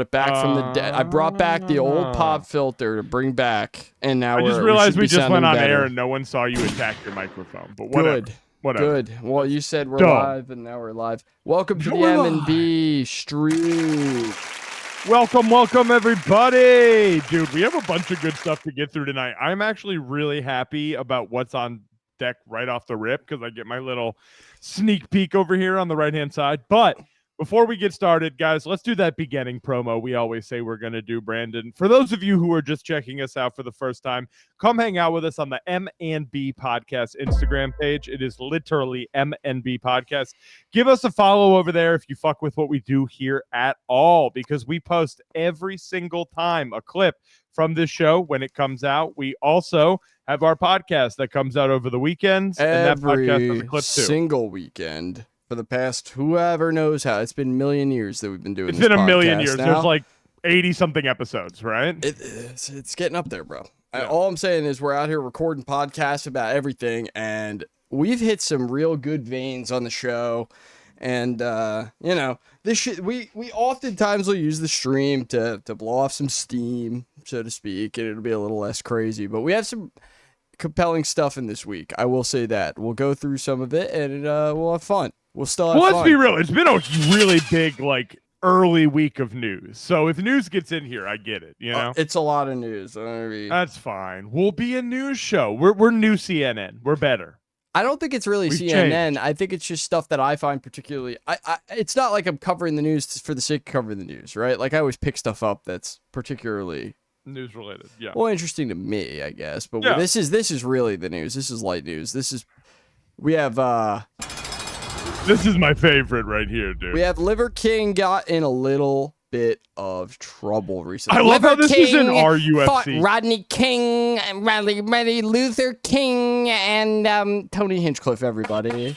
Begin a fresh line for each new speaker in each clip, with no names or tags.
it back from the dead. I brought back the old pop filter to bring back, and now
I just realized we just went on air and no one saw you attack your microphone. But whatever. Whatever.
Good. Well, you said we're live, and now we're live. Welcome to the M&B Streams.
Welcome, everybody. Dude, we have a bunch of good stuff to get through tonight. I'm actually really happy about what's on deck right off the rip because I get my little sneak peek over here on the right-hand side. But before we get started, guys, let's do that beginning promo we always say we're going to do, Brandon. For those of you who are just checking us out for the first time, come hang out with us on the M&B Podcast Instagram page. It is literally M&B Podcast. Give us a follow over there if you fuck with what we do here at all, because we post every single time a clip from this show when it comes out. We also have our podcast that comes out over the weekends. And that podcast has a clip too.
Single weekend. For the past, whoever knows how, it's been a million years that we've been doing this.
It's been a million
podcast
years.
now.
There's like 80-something episodes, right?
It's getting up there, bro.
Yeah.
All I'm saying is we're out here recording podcasts about everything, and we've hit some real good veins on the show. And, you know, this shit, we oftentimes will use the stream to blow off some steam, so to speak, and it'll be a little less crazy. But we have some compelling stuff in this week. I will say that. We'll go through some of it, and we'll have fun. We'll still have fun.
Let's be real. It's been a really big, like, early week of news. So if news gets in here, I get it, you know?
It's a lot of news.
That's fine. We'll be a news show. We're new CNN. We're better.
I don't think it's really CNN. Changed. I think it's just stuff that I find particularly... It's not like I'm covering the news for the sake of covering the news, right? Like, I always pick stuff up that's particularly...
news related, yeah.
Well, interesting to me, I guess. But
yeah.
this is really the news. This is light news. We have...
This is my favorite right here, dude.
We have Liver King got in a little bit of trouble recently.
I love
Liver
how this
King
is in our
fought
UFC.
Rodney King, Rodney Luther King, and Tony Hinchcliffe, everybody.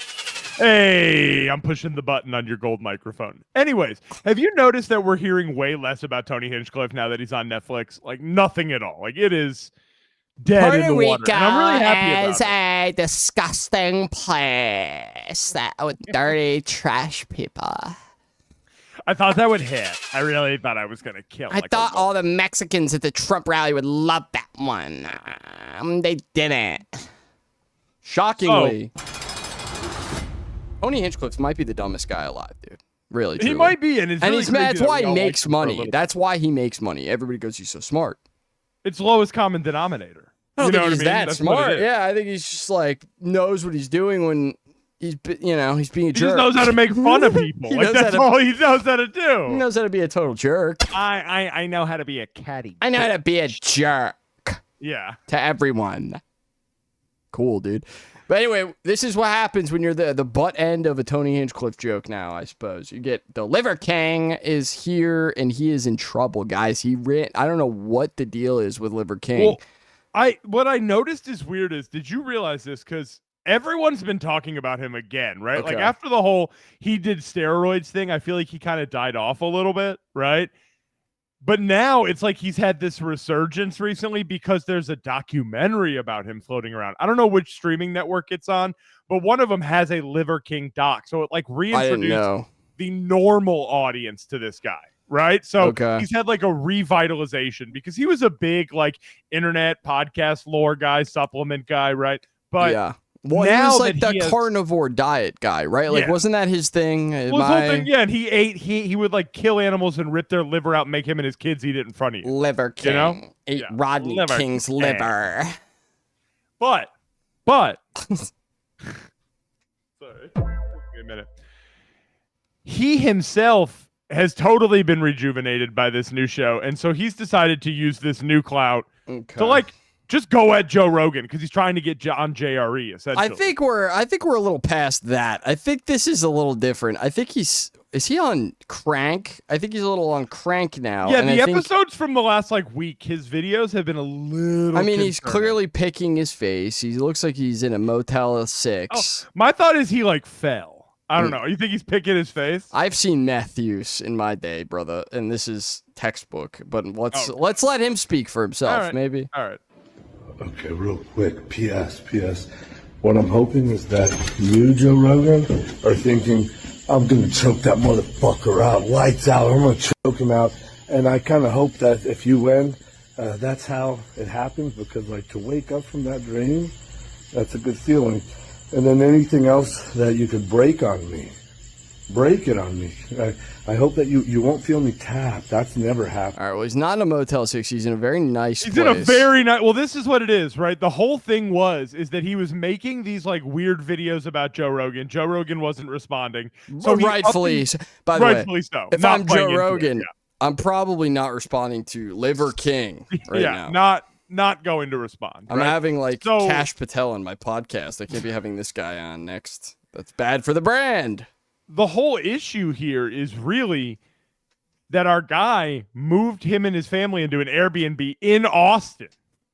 Hey, I'm pushing the button on your gold microphone. Anyways, have you noticed that we're hearing way less about Tony Hinchcliffe now that he's on Netflix? Like, nothing at all. Like, it is dead in the water. And I'm really happy about it.
A disgusting place with dirty trash people.
I thought that would hit. I really thought I was going to kill.
I thought all the Mexicans at the Trump rally would love that one. They didn't. Shockingly. Tony Hinchcliffe might be the dumbest guy alive, dude. Really, truly.
He might be, and
that's why he makes money. That's why he makes money. Everybody goes, he's so smart.
It's lowest common denominator.
I don't think he's that smart. Yeah, I think he's just like knows what he's doing when he's being a jerk.
He just knows how to make fun of people. Like that's all he knows how to do.
He knows how to be a total jerk.
I know how to be a catty.
I know how to be a jerk.
Yeah.
To everyone. Cool, dude. But anyway, this is what happens when you're the butt end of a Tony Hinchcliffe joke now, I suppose. You get the Liver King is here, and he is in trouble, guys. I don't know what the deal is with Liver King.
Well, what I noticed is weird is, did you realize this? Because everyone's been talking about him again, right?
Okay.
Like after the whole he did steroids thing, I feel like he kind of died off a little bit, right? But now it's like he's had this resurgence recently because there's a documentary about him floating around. I don't know which streaming network it's on, but one of them has a Liver King doc. So it like reintroduced the normal audience to this guy. Right. So he's had like a revitalization because he was a big like internet podcast lore guy, supplement guy. Right. But
yeah. Well, now he was like the carnivore diet guy, right? Like, wasn't that his thing?
Well, his whole thing, yeah. And he would like kill animals and rip their liver out and make him and his kids eat it in front of you.
Liver King. You know? Ate Rodney King's liver.
But sorry. Give me a minute. He himself has totally been rejuvenated by this new show, and so he's decided to use this new clout to like just go at Joe Rogan because he's trying to get on JRE. Essentially,
I think we're a little past that. I think this is a little different. I think is he on Crank? I think he's a little on Crank now.
Yeah, the episodes from the last like week, his videos have been a little.
I mean, he's clearly picking his face. He looks like he's in a Motel 6.
Oh, my thought is he like fell. I don't know. You think he's picking his face?
I've seen meth use in my day, brother, and this is textbook. But let's let him speak for himself, maybe.
All right.
Okay, real quick. P.S. What I'm hoping is that you, Joe Rogan, are thinking, I'm gonna choke that motherfucker out, lights out. I'm gonna choke him out, And I kind of hope that if you win, that's how it happens, because like to wake up from that dream, that's a good feeling. And then anything else that you could break on me, break it on me. I hope that you won't feel me tap. That's never happened.
All right, well, he's not in a Motel 6. He's in a very nice place.
He's in a very nice... Well, this is what it is, right? The whole thing is that he was making these, like, weird videos about Joe Rogan. Joe Rogan wasn't responding. So
rightfully, by the
rightfully
way,
so.
If
Not
I'm Joe
playing into it,
Rogan,
yeah.
I'm probably not responding to Liver King right now.
Not going to respond.
I'm
right?
having, like, Cash Patel on my podcast. I can't be having this guy on next. That's bad for the brand.
The whole issue here is really that our guy moved him and his family into an Airbnb in Austin.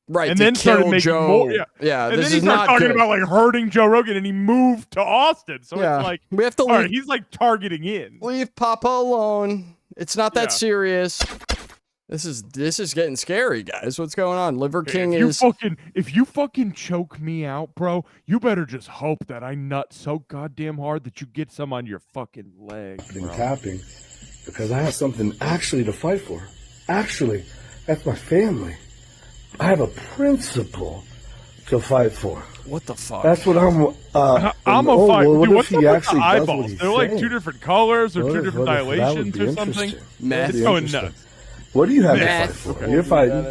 Right,
and then started making
Joe.
more.
Yeah,
and
this
then he
is
started
not
talking
good.
about like hurting Joe Rogan, and he moved to Austin. So
Yeah,
it's like
we have to
all right, he's like targeting in.
Leave Papa alone. It's not that serious. This is getting scary, guys. What's going on? Liver King
if you fucking choke me out, bro, you better just hope that I nut so goddamn hard that you get some on your fucking leg.
Been tapping because I have something actually to fight for. Actually, that's my family. I have a principle to fight for.
What the fuck?
That's what I'm a fight.
Well,
what
dude,
if he actually does what he's
They're like
saying?
two different colors or two different
That would
dilations
be
or something.
interesting.
It's going nuts.
What do you have
Meth.
to fight for? You're fighting.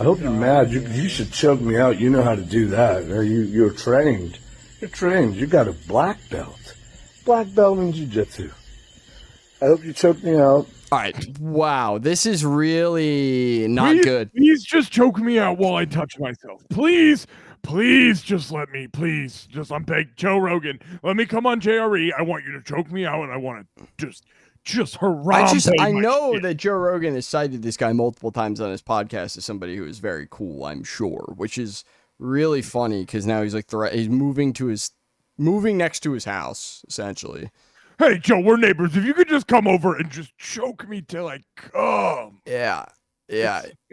I hope you're mad. You should choke me out. You know how to do that. You're trained. You're trained. You got a black belt. Black belt in jiu-jitsu. I hope you choke me out.
All right. Wow. This is really not good.
Please just choke me out while I touch myself. Please just let me. Please. Just I'm begging Joe Rogan. Let me come on JRE. I want you to choke me out, and I want to just harambe.
I know that Joe Rogan has cited this guy multiple times on his podcast as somebody who is very cool, I'm sure, which is really funny because now he's like he's moving next to his house, essentially.
Hey, Joe, we're neighbors. If you could just come over and just choke me till I come.
Yeah.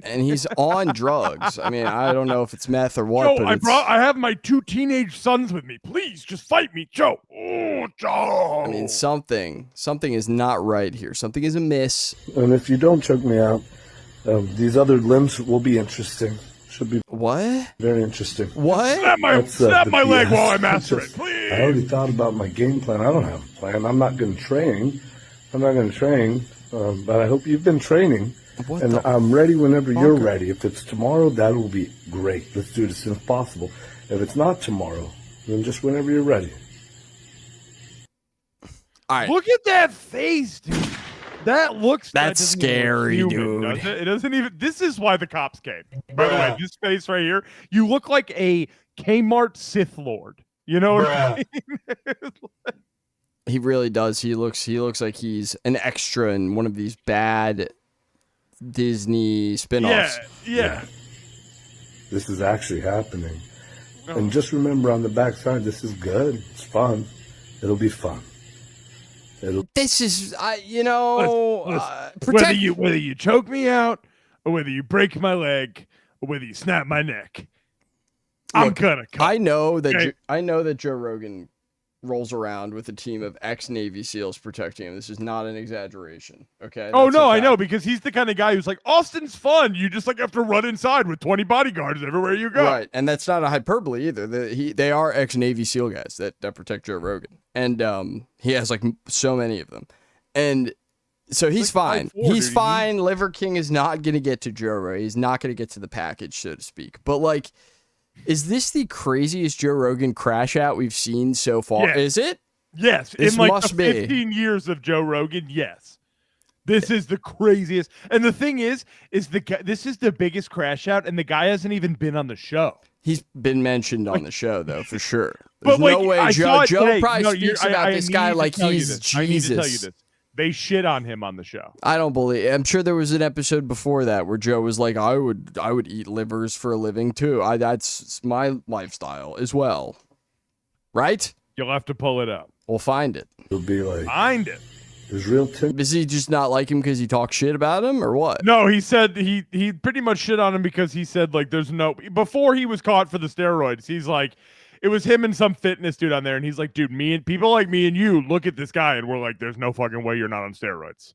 And he's on drugs. I mean, I don't know if it's meth or what.
Joe,
but
I have my 2 teenage sons with me. Please, just fight me, Joe. Oh, Joe.
I mean, something is not right here. Something is amiss.
And if you don't choke me out, these other limbs will be interesting. Should be
what?
Very interesting.
What?
Snap my leg while I masturbate, please.
I already thought about my game plan. I don't have a plan. I'm not going to train. But I hope you've been training. And I'm ready whenever you're ready. If it's tomorrow, that will be great. Let's do it as soon as possible. If it's not tomorrow, then just whenever you're ready.
All right.
Look at that face, dude. That's
scary,
human,
dude.
It doesn't even. This is why the cops came. By the way, this face right here, you look like a Kmart Sith Lord. You know what I mean?
He really does. He looks like he's an extra in one of these bad Disney spinoffs.
Yeah.
This is actually happening. And just remember on the backside, this is good. It's fun. It'll be fun.
This is,
whether you choke me out, or whether you break my leg, or whether you snap my neck, I'm gonna cut.
I know that Joe Rogan rolls around with a team of ex-Navy SEALs protecting him. This is not an exaggeration. Okay.
Oh no, I know, because he's the kind of guy who's like, Austin's fun. You just like have to run inside with 20 bodyguards everywhere you go.
Right, and that's not a hyperbole either. They are ex-Navy SEAL guys that protect Joe Rogan, and he has like so many of them, and so he's fine. He's fine. Liver King is not going to get to Joe Rogan. He's not going to get to the package, so to speak. But like, is this the craziest Joe Rogan crash out we've seen so far?
Yes.
Is it?
Yes.
This
in like
must
the
be.
15 years of Joe Rogan, yes. This is the craziest. And the thing is this is the biggest crash out, and the guy hasn't even been on the show.
He's been mentioned on the show, though, for sure.
But
There's no
like,
way Joe probably
no,
speaks about this guy like he's Jesus.
I need to tell you this. They shit on him on the show.
I don't believe. I'm sure there was an episode before that where Joe was like, "I would eat livers for a living too. That's my lifestyle as well." Right?
You'll have to pull it up.
We'll find it.
It'll be like
find it.
There's real tip.
Does he just not like him because he talks shit about him, or what?
No, he said he pretty much shit on him because he said like there's no before he was caught for the steroids. He's like. It was him and some fitness dude on there, and he's like, dude, people like me and you look at this guy, and we're like, there's no fucking way you're not on steroids.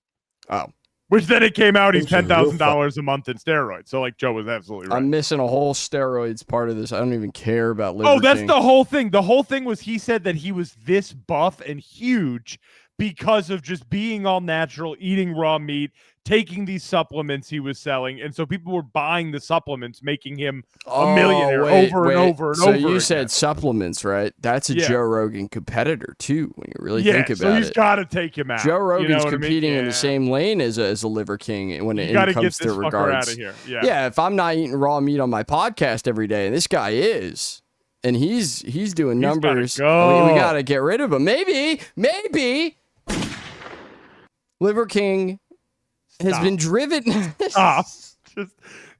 Oh.
Which then it came out he's
Things are real
$10,000 a month in steroids. So like Joe was absolutely right.
I'm missing a whole steroids part of this. I don't even care about Liver
Oh, that's
King.
the whole thing. The whole thing was he said that he was this buff and huge because of just being all natural, eating raw meat, taking these supplements he was selling. And so people were buying the supplements, making him a millionaire over and over and
so
over
you
again.
said supplements, right? That's a
Yeah.
Joe Rogan competitor too, when you really
Yeah,
think about
so he's
it.
got to take him out.
Joe Rogan's
You know what I mean?
competing in
Yeah.
the same lane as a Liver King when
You
it
gotta
comes
get
to
this fucker
regards.
out of here.
Yeah, if I'm not eating raw meat on my podcast every day, and this guy is, and he's doing
He's gotta
numbers,
go.
we got to get rid of him. Maybe Liver King has been driven.
Stop. Just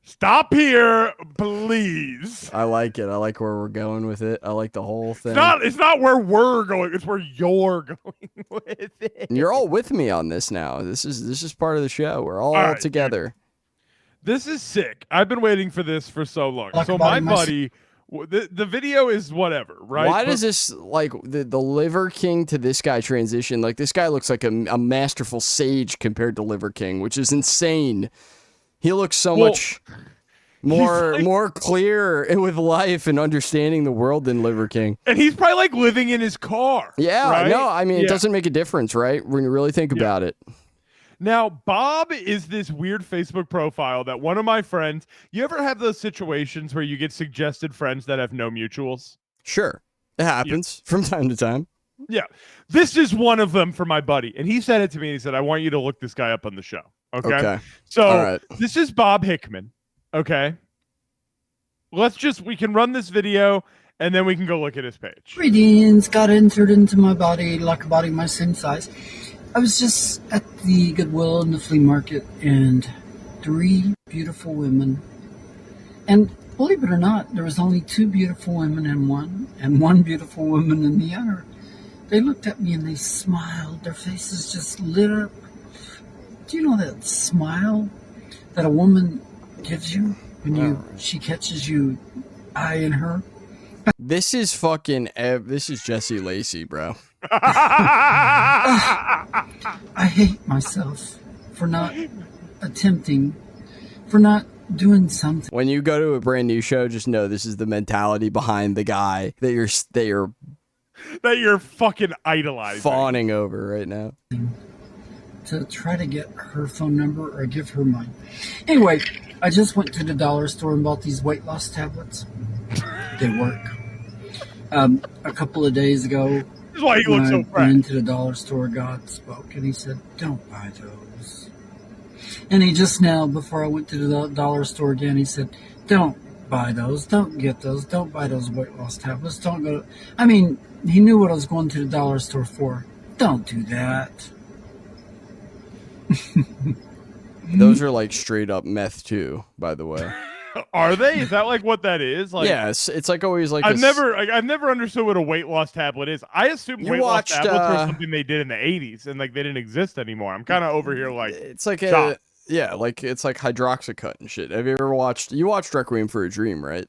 stop here, please.
I like it. I like where we're going with it. I like the whole thing.
It's not where we're going. It's where you're going with it.
And you're all with me on this now. This is part of the show. We're all
right,
together.
This is sick. I've been waiting for this for so long.
Like
So my buddy, the video is whatever, right?
Why does this, like, the Liver King to this guy transition? Like, this guy looks like a masterful sage compared to Liver King, which is insane. He looks so much more clear with life and understanding the world than Liver King.
And he's probably like living in his car.
Yeah,
right?
no, I mean,
Yeah.
it doesn't make a difference, right? When you really think about it.
Now, Bob is this weird Facebook profile that one of my friends, you ever have those situations where you get suggested friends that have no mutuals?
Sure. It happens from time to time.
Yeah. This is one of them for my buddy. And he said it to me. He said, I want you to look this guy up on the show. Okay. So
All right.
this is Bob Hickman. Okay. We can run this video and then we can go look at his page.
Greetings, got entered into my body like a body my same size. I was just at the Goodwill in the flea market and 3 beautiful women. And believe it or not, there was only 2 beautiful women in one and 1 beautiful woman in the other. They looked at me and they smiled. Their faces just lit up. Do you know that smile that a woman gives you when she catches you eyeing her?
This is Jesse Lacey, bro.
I hate myself for not attempting, for not doing something.
When you go to a brand new show, just know this is the mentality behind the guy that you're
fucking idolizing,
fawning over right now.
To try to get her phone number or give her mine. Anyway, I just went to the dollar store and bought these weight loss tablets. They work. A couple of days ago,
This is why he
when
looks so
I
fresh.
went into the dollar store, God spoke and he said, don't buy those. And he just now, before I went to the dollar store again, he said, don't buy those, don't get those, don't buy those weight loss tablets, don't go to... I mean, he knew what I was going to the dollar store for. Don't do that.
Those are like straight up meth too, by the way.
Are they? Is that like what that is? Like,
Yeah, it's like always like
I've never understood what a weight loss tablet is. I assumed
You
weight
watched,
loss tablets were something they did in the 80s and like they didn't exist anymore. I'm kind of over here like
it's like
shocked.
it's like hydroxycut and shit. Have you ever watched Requiem for a Dream, right?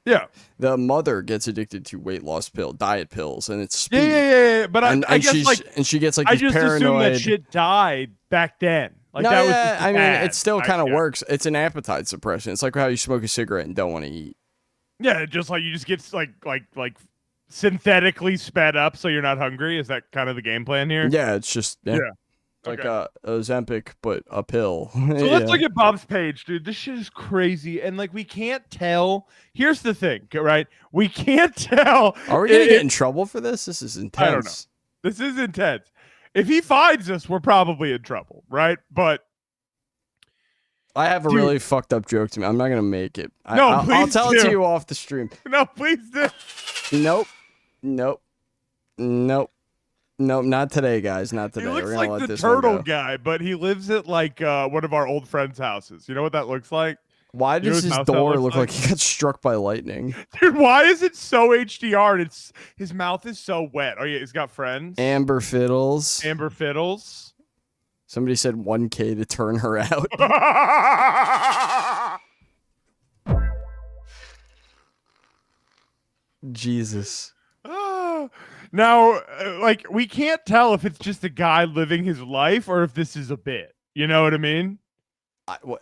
Yeah.
The mother gets addicted to weight loss diet pills, and it's speed.
Yeah. But I guess
she gets like
I
these
just assumed
paranoid.
that shit died back then. Like
No,
that was
yeah,
just a
I mean,
fad.
it still kind of
Yeah.
works. It's an appetite suppression. It's like how you smoke a cigarette and don't want to eat.
Yeah, just like you just get like synthetically sped up so you're not hungry. Is that kind of the game plan here?
Yeah, it's just
Yeah.
like
Okay.
a Ozempic, but a pill.
So let's look at Bob's page, dude. This shit is crazy, and like we can't tell. Here's the thing, right? We can't tell.
Are we gonna get in trouble for this? This is intense.
I don't know. This is intense. If he finds us, we're probably in trouble, right? But
I have a
Dude.
really fucked up joke to me. I'm not gonna make it.
No,
I'll
please
tell it
do.
to you off the stream.
no, please do.
Nope. Not today, guys. Not today.
He looks
We're gonna
like
let
the
this one
turtle
go.
guy, but he lives at like one of our old friends' houses. You know what that looks like?
Why
You know
does
his
his
mouth
door
looks
look like he got struck by lightning?
Dude, why is it so HDR? And his mouth is so wet. Oh yeah, he's got friends.
Amber Fiddles.
Amber Fiddles.
Somebody said 1K to turn her out. Jesus.
Now, like, we can't tell if it's just a guy living his life or if this is a bit. You know what I mean?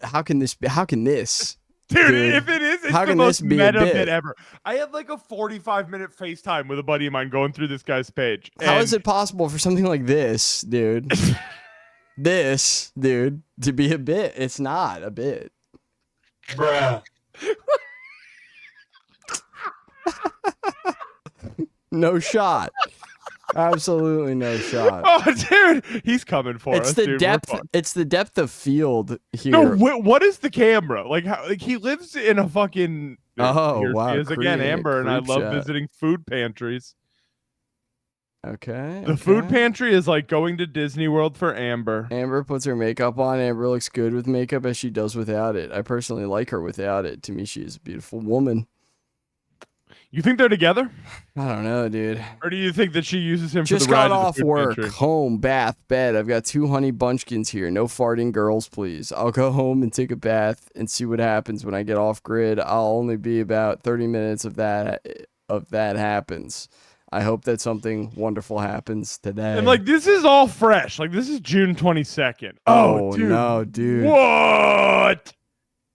How can this be? How can this?
Dude, if it is, it's
how
the
can
most
this be a
meta
bit?
bit ever. I had like a 45-minute FaceTime with a buddy of mine going through this guy's page.
How is it possible for something like this, dude? This, dude, to be a bit? It's not a bit.
Bruh.
No shot. Absolutely no shot.
Oh, dude, he's coming for us.
It's the
dude.
depth. It's the depth of field here.
No, what is the camera? Like, how? Like he lives in a fucking.
Oh,
here
wow,
She is again, Amber, and I
creep
love
shot.
visiting food pantries.
Okay.
The food pantry is like going to Disney World for Amber.
Amber puts her makeup on. Amber looks good with makeup as she does without it. I personally like her without it. To me, she is a beautiful woman.
You think they're together?
I don't know, dude.
Or do you think that she uses him
Just
for the ride
got
to the
off
food
work.
pantry?
Home, bath, bed. I've got 2 honey bunchkins here. No farting girls, please. I'll go home and take a bath and see what happens when I get off grid. I'll only be about 30 minutes of that happens. I hope that something wonderful happens today.
And like this is all fresh. Like this is June 22nd. Oh, dude.
No, dude.
What?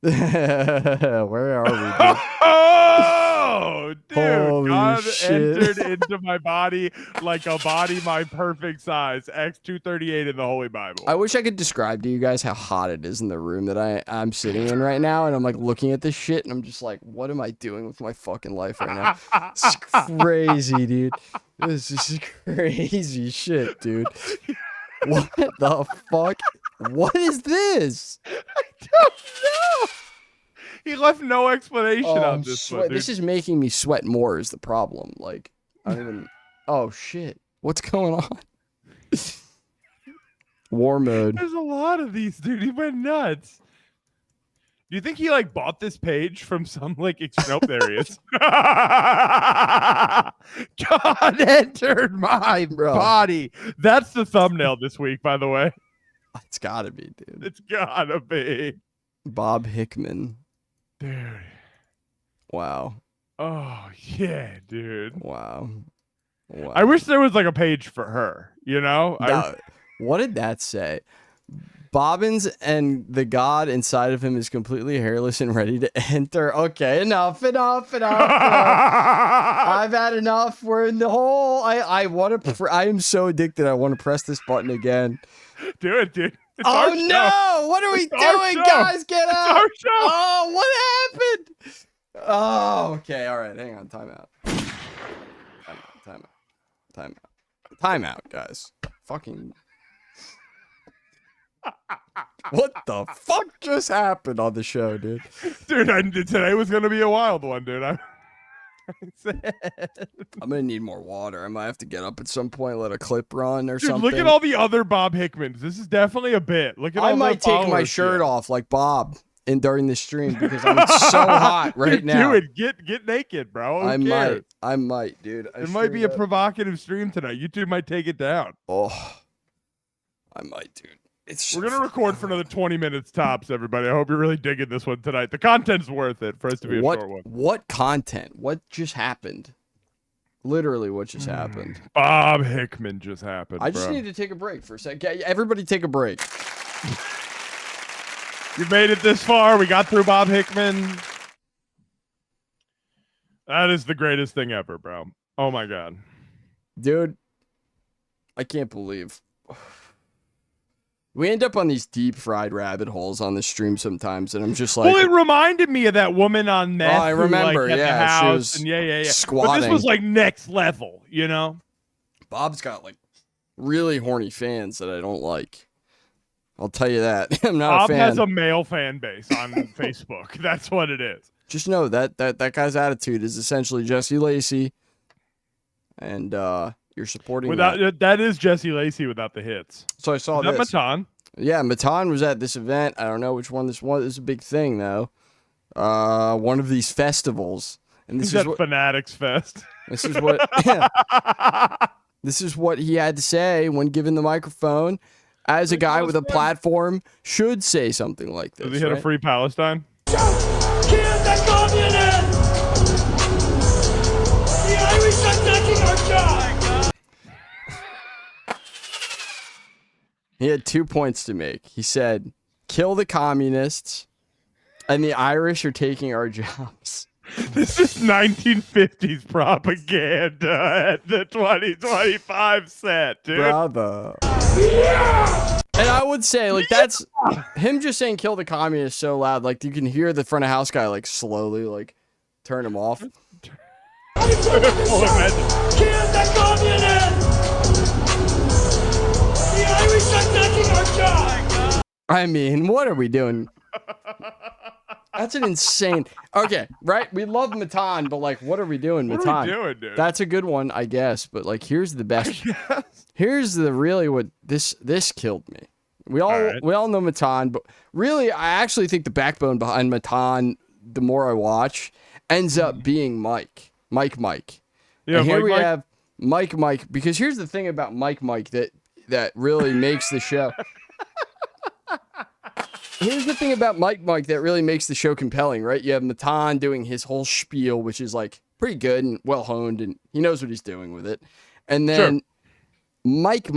Where are we, dude?
Oh, dude.
Holy
God
shit.
entered into my body like a body my perfect size. Acts 2:38 in the Holy Bible.
I wish I could describe to you guys how hot it is in the room that I'm sitting in right now, and I'm like looking at this shit, and I'm just like, what am I doing with my fucking life right now? It's crazy, dude. This is crazy shit, dude. What the fuck? What is this?
I don't know. He left no explanation on this one.
This is making me sweat more is the problem. Like, I don't even... Oh, shit. What's going on? War mode.
There's a lot of these, dude. He went nuts. Do you think he like bought this page from some like nope, there he is. God entered my body. That's the thumbnail this week, by the way.
It's gotta be, dude.
It's gotta be.
Bob Hickman.
Dude.
Wow.
Oh yeah, dude.
Wow.
I wish there was like a page for her, you know?
What did that say? Bobbins and the god inside of him is completely hairless and ready to enter. Okay, enough. I've had enough. We're in the hole. I want to. I am so addicted. I want to press this button again.
Do it, dude. It's
oh no! What are we doing, guys? Get out!
It's our show.
Oh, what happened? Oh, okay. All right. Hang on. Time out. Time out, guys. Fucking. What the fuck just happened on the show, dude?
Dude, today was gonna be a wild one, dude. I'm
gonna need more water. I might have to get up at some point, let a clip run or
dude,
something.
Look at all the other Bob Hickmans. This is definitely a bit. Look at all
I might take my shirt off like Bob during the stream because I'm so hot right now.
Dude, get naked, bro.
I might, dude.
It might be a provocative stream tonight. You two might take it down.
Oh, I might, dude.
We're going to record for another 20 minutes tops, everybody. I hope you're really digging this one tonight. The content's worth it for us to be a short one.
What content? What just happened? Literally, what just happened?
Bob Hickman just happened,
I just need to take a break for a second. Everybody take a break.
You made it this far. We got through Bob Hickman. That is the greatest thing ever, bro. Oh, my God.
Dude, I can't believe... We end up on these deep fried rabbit holes on the stream sometimes, and I'm just like...
Well, it reminded me of that woman on meth.
Oh, I remember,
who, like,
yeah.
The house,
she was
and yeah.
squatting.
But this was like next level, you know?
Bob's got like really horny fans that I don't like. I'll tell you that. I'm not
Bob
a fan.
has a male fan base on Facebook. That's what it is.
Just know that guy's attitude is essentially Jesse Lacey, and you're supporting
that is Jesse Lacey without the hits.
So I saw
this. Matan?
Yeah, Matan was at this event. I don't know which one this was. This is a big thing though. One of these festivals, and this is what
Fanatics Fest.
This is what. This is what he had to say when given the microphone, as a guy with a platform should say something like this.
Does he hit a free Palestine?
Kill the communists! The Irish are taking our job!
He had 2 points to make. He said, kill the communists, and the Irish are taking our jobs.
This is 1950s propaganda at the 2025 set, dude.
Brother. And I would say, like, that's him just saying kill the communists so loud. Like, you can hear the front of house guy, like, slowly, like, turn him off.
Kill the communists! The Irish are taking our jobs!
I mean, what are we doing? That's an insane. Okay, right? We love Matan, but like, what are we doing, Matan?
What are we doing, dude?
That's a good one, I guess. But like, here's the best. Here's the really what this killed me. We all know Matan, but really, I actually think the backbone behind Matan, the more I watch, ends up being Mike.
Yeah,
and here we
Mike.
have Mike, because here's the thing about Mike that really makes the show. Here's the thing about Mike that really makes the show compelling, right? You have Matan doing his whole spiel, which is like pretty good and well honed, and he knows what he's doing with it. And then Mike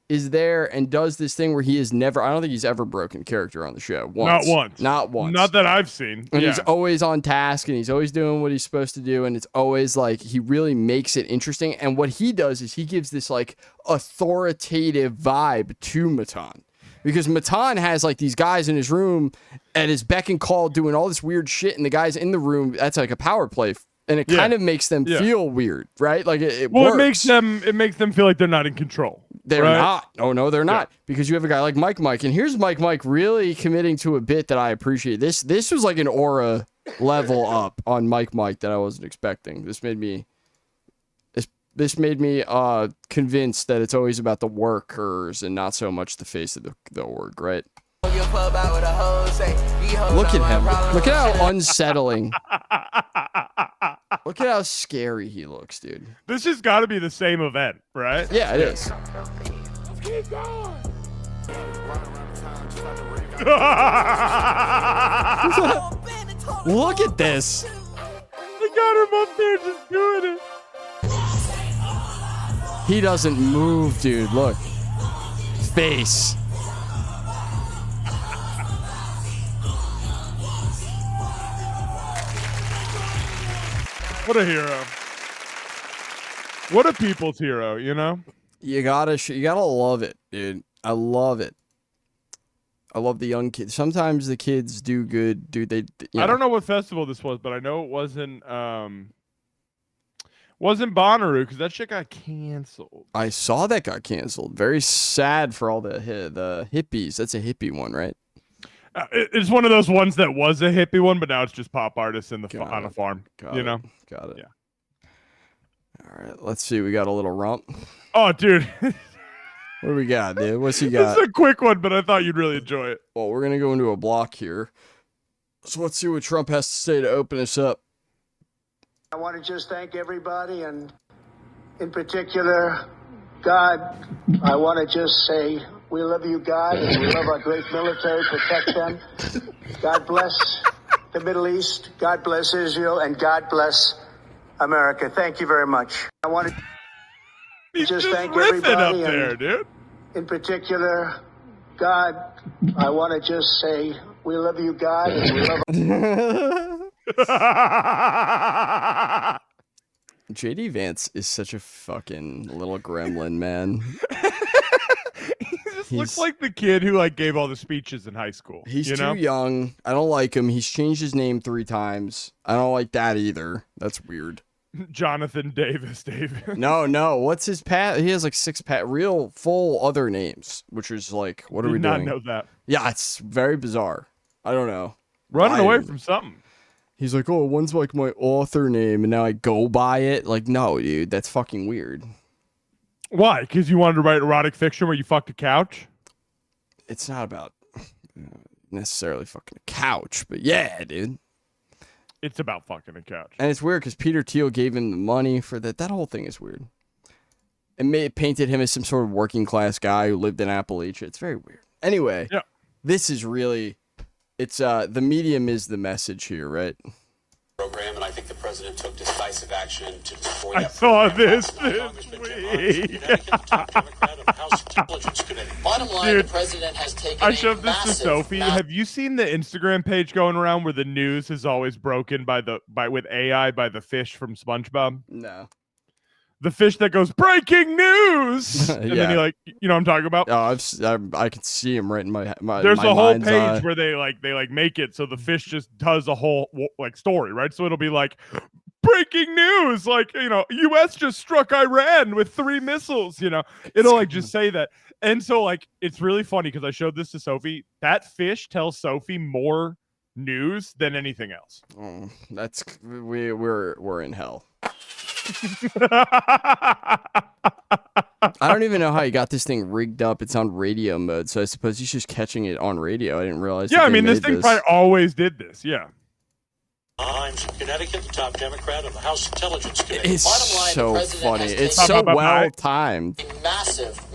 is there and does this thing where he is never, I don't think he's ever broken character on the show.
Not once. Not that I've seen.
And he's always on task and he's always doing what he's supposed to do. And it's always like, he really makes it interesting. And what he does is he gives this like authoritative vibe to Matan. Because Matan has like these guys in his room at his beck and call doing all this weird shit. And the guys in the room, that's like a power play. And it kind of makes them feel weird, right? Like it works.
It makes them feel like they're not in control.
They're not. Oh no, they're not. Because you have a guy like Mike, and here's Mike really committing to a bit that I appreciate. This was like an aura level up on Mike that I wasn't expecting. This made me convinced that it's always about the workers and not so much the face of the org, right? Look at him. Look at how unsettling. Look at how scary he looks, dude.
This has got to be the same event, right?
Yeah, it is.
Keep going!
Look at this.
They got him up there just doing it.
He doesn't move, dude. Look. Face.
What a hero. What a people's hero, you know?
You gotta love it, dude. I love it. I love the young kids. Sometimes the kids do good, dude.
I don't know what festival this was, but I know it wasn't Bonnaroo because that shit got canceled.
I saw that got canceled. Very sad for all the hippies. That's a hippie one, right?
It's one of those ones that was a hippie one, but now it's just pop artists on a farm.
Got it.
Yeah.
All right, let's see. We got a little rump.
Oh, dude.
What do we got, dude? What's he got?
It's a quick one, but I thought you'd really enjoy it.
Well, we're gonna go into a block here. So let's see what Trump has to say to open us up.
I want to just thank everybody, and in particular, God. I want to just say we love you, God, and we love our great military. Protect them. God bless the Middle East. God bless Israel, and God bless America. Thank you very much. I want to just thank everybody,
up there, dude.
In particular, God. I want to just say we love you, God, and we love.
JD Vance is such a fucking little gremlin, man.
He just looks like the kid who like gave all the speeches in high school.
He's too young. I don't like him. He's changed his name 3 times. I don't like that either. That's weird.
Jonathan Davis.
No. What's his He has like 6 real full other names, which is like, what are we doing?
Did not know that.
Yeah, it's very bizarre. I don't know.
Running away from something.
He's like, oh, one's like my author name, and now I go by it. Like, no, dude, that's fucking weird.
Why? Because you wanted to write erotic fiction where you fucked a couch?
It's not about necessarily fucking a couch, but yeah, dude.
It's about fucking a couch.
And it's weird because Peter Thiel gave him the money for that. That whole thing is weird. It painted him as some sort of working class guy who lived in Appalachia. It's very weird. Anyway, This is really... It's the medium is the message here, right?
Program, and I think the president president took decisive action to destroy
I
that
saw
program.
this
Congressman Jim Hines,
week.
Connecticut, top Democrat of the House Intelligence Committee. Bottom line,
Dude,
the president has taken
I showed this to
massive,
Sophie. Have you seen the Instagram page going around where the news is always broken with AI by the fish from SpongeBob?
No.
The fish that goes breaking news, and then he like, you know what I'm talking about?
Oh, I can see him right in my
There's
my
a whole
mind's
page
eye.
where they make it so the fish just does a whole like story, right? So it'll be like breaking news, like, you know, U.S. just struck Iran with 3 missiles, you know. It'll like just say that. And so like it's really funny because I showed this to Sophie. That fish tells Sophie more news than anything else.
Oh, that's we're in hell. I don't even know how he got this thing rigged up. It's on radio mode, so I suppose he's just catching it on radio. I didn't realize.
Yeah, I mean, this thing probably always did this. Yeah.
Hines from Connecticut, the top Democrat of the House Intelligence Committee.
It's
Bottom line,
so
the president
funny.
has
It's
taken
so well timed.
a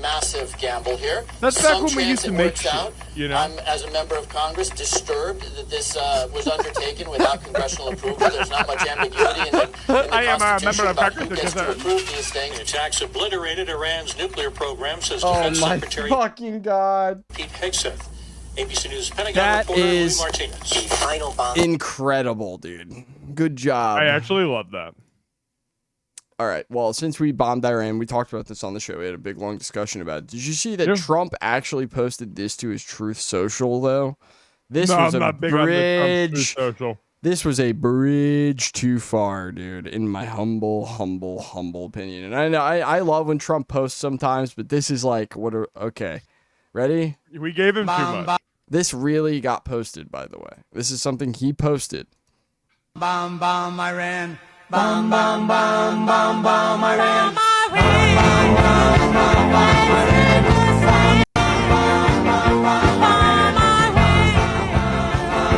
massive gamble here.
That's back when we used to make shit,
out.
you know?
I'm, as a member of Congress, disturbed that this was undertaken without congressional approval. There's not much ambiguity in the
I am a
Constitution
member of
about
Congress
who gets
because
to approve these things. The attacks obliterated Iran's nuclear program, says
Oh
Defense
my
Secretary
fucking god!
Pete Hegseth. ABC News Pentagon
That
reporter
is
Louis Martinez. The final bomb.
Incredible, dude. Good job.
I actually love that.
All right. Well, since we bombed Iran, we talked about this on the show. We had a big, long discussion about it. Did you see that Trump actually posted this to his Truth Social, though? This was a bridge. This was a bridge too far, dude, in my humble opinion. And I know I love when Trump posts sometimes, but this is like, okay. Ready?
We gave him too much.
This really got posted, by the way. This is something he posted.
Bomb, bomb, Iran. Bomb, bomb, bomb, bomb, bomb, Iran. Bomb, bomb, bomb, bomb, bomb, Iran. Bomb, bomb, bomb, bomb,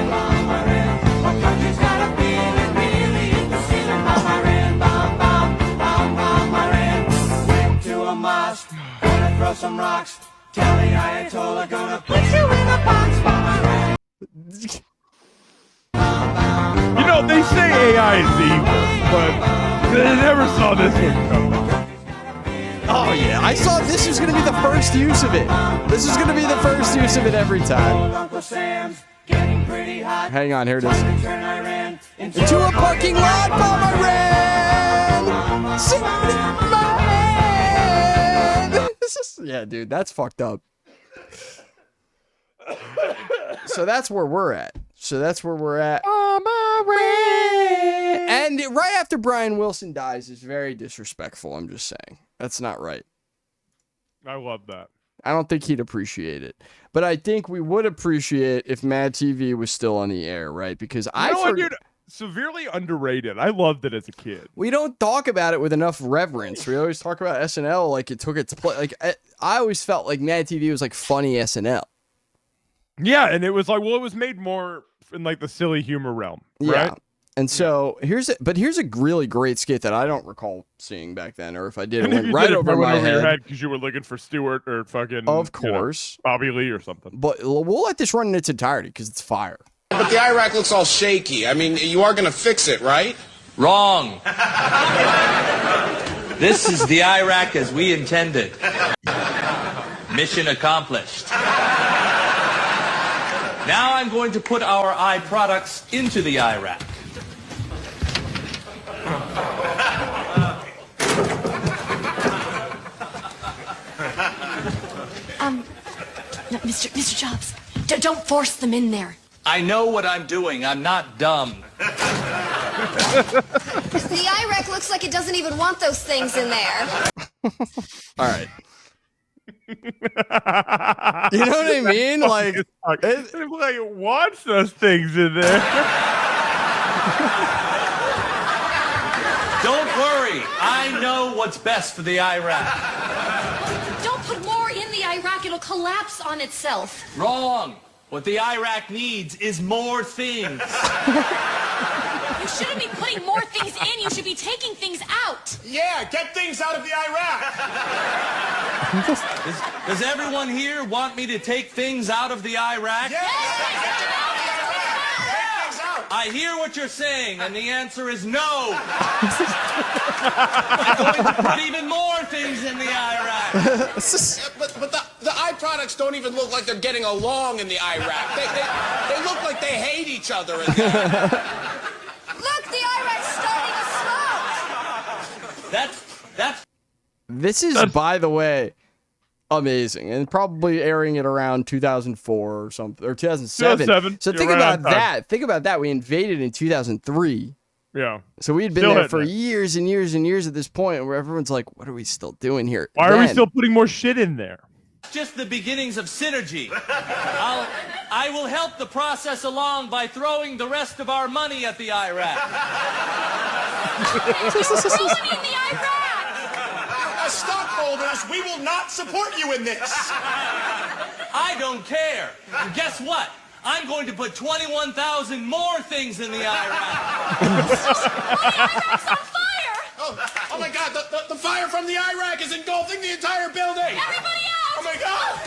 bomb, Iran. What country's got a feeling really in the ceiling? Bomb, Iran. Bomb, bomb, bomb, bomb, Iran. Went to a mosque, gonna throw some rocks. Tell the Ayatollah gonna put you in a box. Bomb, Iran.
You know, they say AI is evil, but they never saw this one coming.
Oh, yeah. I saw this was going to be the first use of it. This is going to be the first use of it every time. Hang on, here it is. Into a parking lot, Bomb Iran! Sing my man! Yeah, dude, that's fucked up. So that's where we're at. And right after Brian Wilson dies is very disrespectful. I'm just saying. That's not right.
I love that.
I don't think he'd appreciate it. But I think we would appreciate if Mad TV was still on the air, right? Because
dude, severely underrated. I loved it as a kid.
We don't talk about it with enough reverence. We always talk about SNL like it took its place. Like I always felt like Mad TV was like funny SNL.
Yeah, and it was like, well, it was made more in like the silly humor realm, right?
Yeah. And so here's a really great skit that I don't recall seeing back then, or if I did, it went right over my head
because you were looking for Stewart or fucking,
of course,
Bobby Lee or something.
But we'll let this run in its entirety because it's fire.
But the Iraq looks all shaky. I mean, you are going to fix it, right?
Wrong. This is the Iraq as we intended. Mission accomplished. Now I'm going to put our eye products into the Iraq.
No, Mr. Jobs, don't force them in there.
I know what I'm doing. I'm not dumb.
The Iraq looks like it doesn't even want those things in there.
All right. You know what I mean? Like,
it wants those things in there.
Don't worry. I know what's best for the Iraq.
Don't put more in the Iraq. It'll collapse on itself.
Wrong. What the Iraq needs is more things.
You shouldn't be putting more things in. You should be taking things out.
Yeah, get things out of the Iraq.
Does everyone here want me to take things out of the Iraq?
Yeah.
I hear what you're saying, and the answer is no. I'm going to put even more things in the Iraq.
But the eye products don't even look like they're getting along in the Iraq. They look like they hate each other in the Iraq.
Look, the Iraq's starting to smoke.
That's.
This is, by the way, amazing, and probably airing it around 2004 or something, or 2007.
2007.
So think about that. Think about that. We invaded in 2003.
Yeah.
So we had been there for years and years and years at this point, where everyone's like, "What are we still doing here?
Why are we still putting more shit in there?"
Just the beginnings of synergy. I will help the process along by throwing the rest of our money at the Iraq.
Money in the Iraq.
As stockholders, we will not support you in this.
I don't care. And guess what? I'm going to put 21,000 more things in the Iraq.
Iraq's on fire.
Oh my God, the fire from the Iraq is engulfing the entire building.
Everybody out.
Oh my God.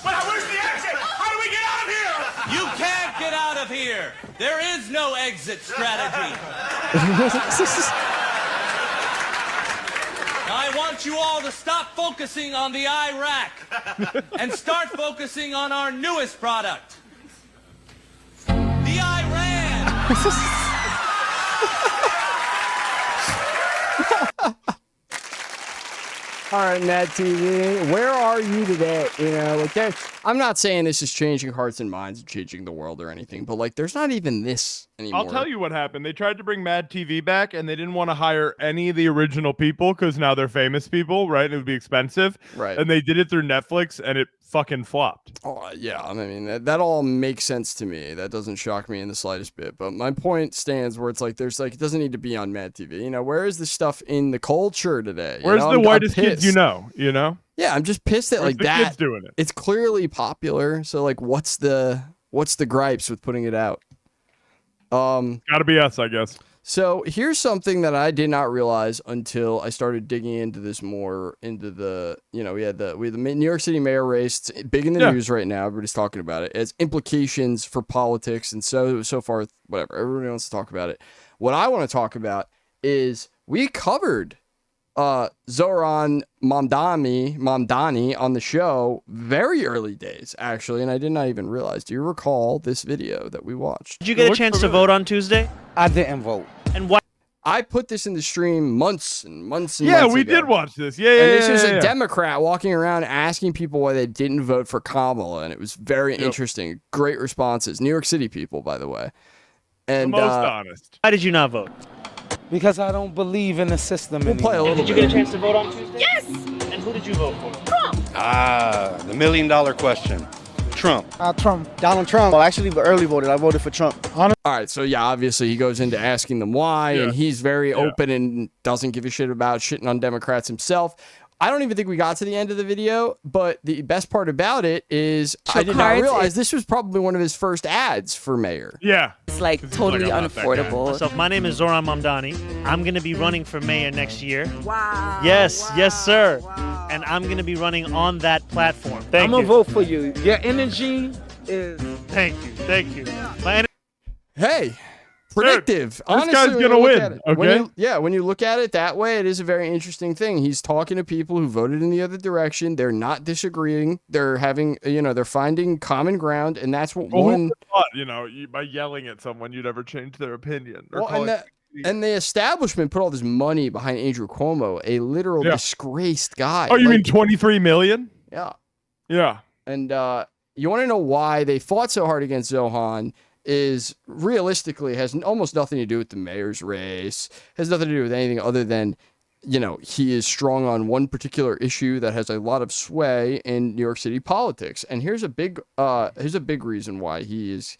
Where's the exit? How do we get out of here?
You can't get out of here. There is no exit strategy. I want you all to stop focusing on the Iraq and start focusing on our newest product, the Iran.
All right, Mad TV, where are you today? You know, like I'm not saying this is changing hearts and minds and changing the world or anything, but like there's not even this anymore.
I'll tell you what happened. They tried to bring Mad TV back, and they didn't want to hire any of the original people because now they're famous people, right? And it would be expensive.
Right.
And they did it through Netflix, and it fucking flopped.
Oh, yeah, I mean, that all makes sense to me. That doesn't shock me in the slightest bit. But my point stands where it's like, there's like, it doesn't need to be on Mad TV. You know, where is the stuff in the culture today?
Where's the whitest kids
pissed.
You know?
Yeah, I'm just pissed that
Where's
like
the
that.
kids doing it?
It's clearly popular. So like, what's the gripes with putting it out?
Gotta be us, I guess.
So here's something that I did not realize until I started digging into this more, into the, you know, we had the New York City mayor race. It's big in the news right now. Everybody's talking about it. It has implications for politics and so far, whatever. Everybody wants to talk about it. What I want to talk about is we covered Zoran Mamdani on the show very early days, actually, and I did not even realize. Do you recall this video that we watched?
Did you get a chance to vote on Tuesday?
I didn't vote.
And why?
I put this in the stream months and months and
Yeah,
months
we
ago.
did watch this. Yeah,
And this
yeah,
was
yeah,
a
yeah.
Democrat walking around asking people why they didn't vote for Kamala, and it was very interesting. Great responses. New York City people, by the way. And
The most honest.
Why did you not vote?
Because I don't believe in the system anymore.
play a little
Did you get a chance to vote on Tuesday?
Yes.
And who did you vote for?
Trump.
The $1 million question. Trump.
Trump. Donald Trump. Well, actually, early voted. I voted for Trump.
All right, so yeah, obviously he goes into asking them why, and he's very open and doesn't give a shit about shitting on Democrats himself. I don't even think we got to the end of the video, but the best part about it is I did not realize this was probably one of his first ads for mayor.
Yeah.
It's like totally unaffordable.
My name is Zoran Mamdani. I'm going to be running for mayor next year. Wow. Yes, sir. Wow. And I'm going to be running on that platform.
I'm going to vote for you. Your energy is...
Thank you.
Hey, predictive.
Dude,
honestly,
this guy's gonna win. Okay.
When you look at it that way, it is a very interesting thing. He's talking to people who voted in the other direction. They're not disagreeing. They're having, they're finding common ground, and that's what
Well,
one.
who thought, by yelling at someone, you'd ever change their opinion. Or
And the establishment put all this money behind Andrew Cuomo, a literal disgraced guy.
Oh, you mean 23 million?
Yeah.
Yeah.
And you want to know why they fought so hard against Zohan? Is realistically has almost nothing to do with the mayor's race, has nothing to do with anything other than, he is strong on one particular issue that has a lot of sway in New York City politics. And here's a big reason why he is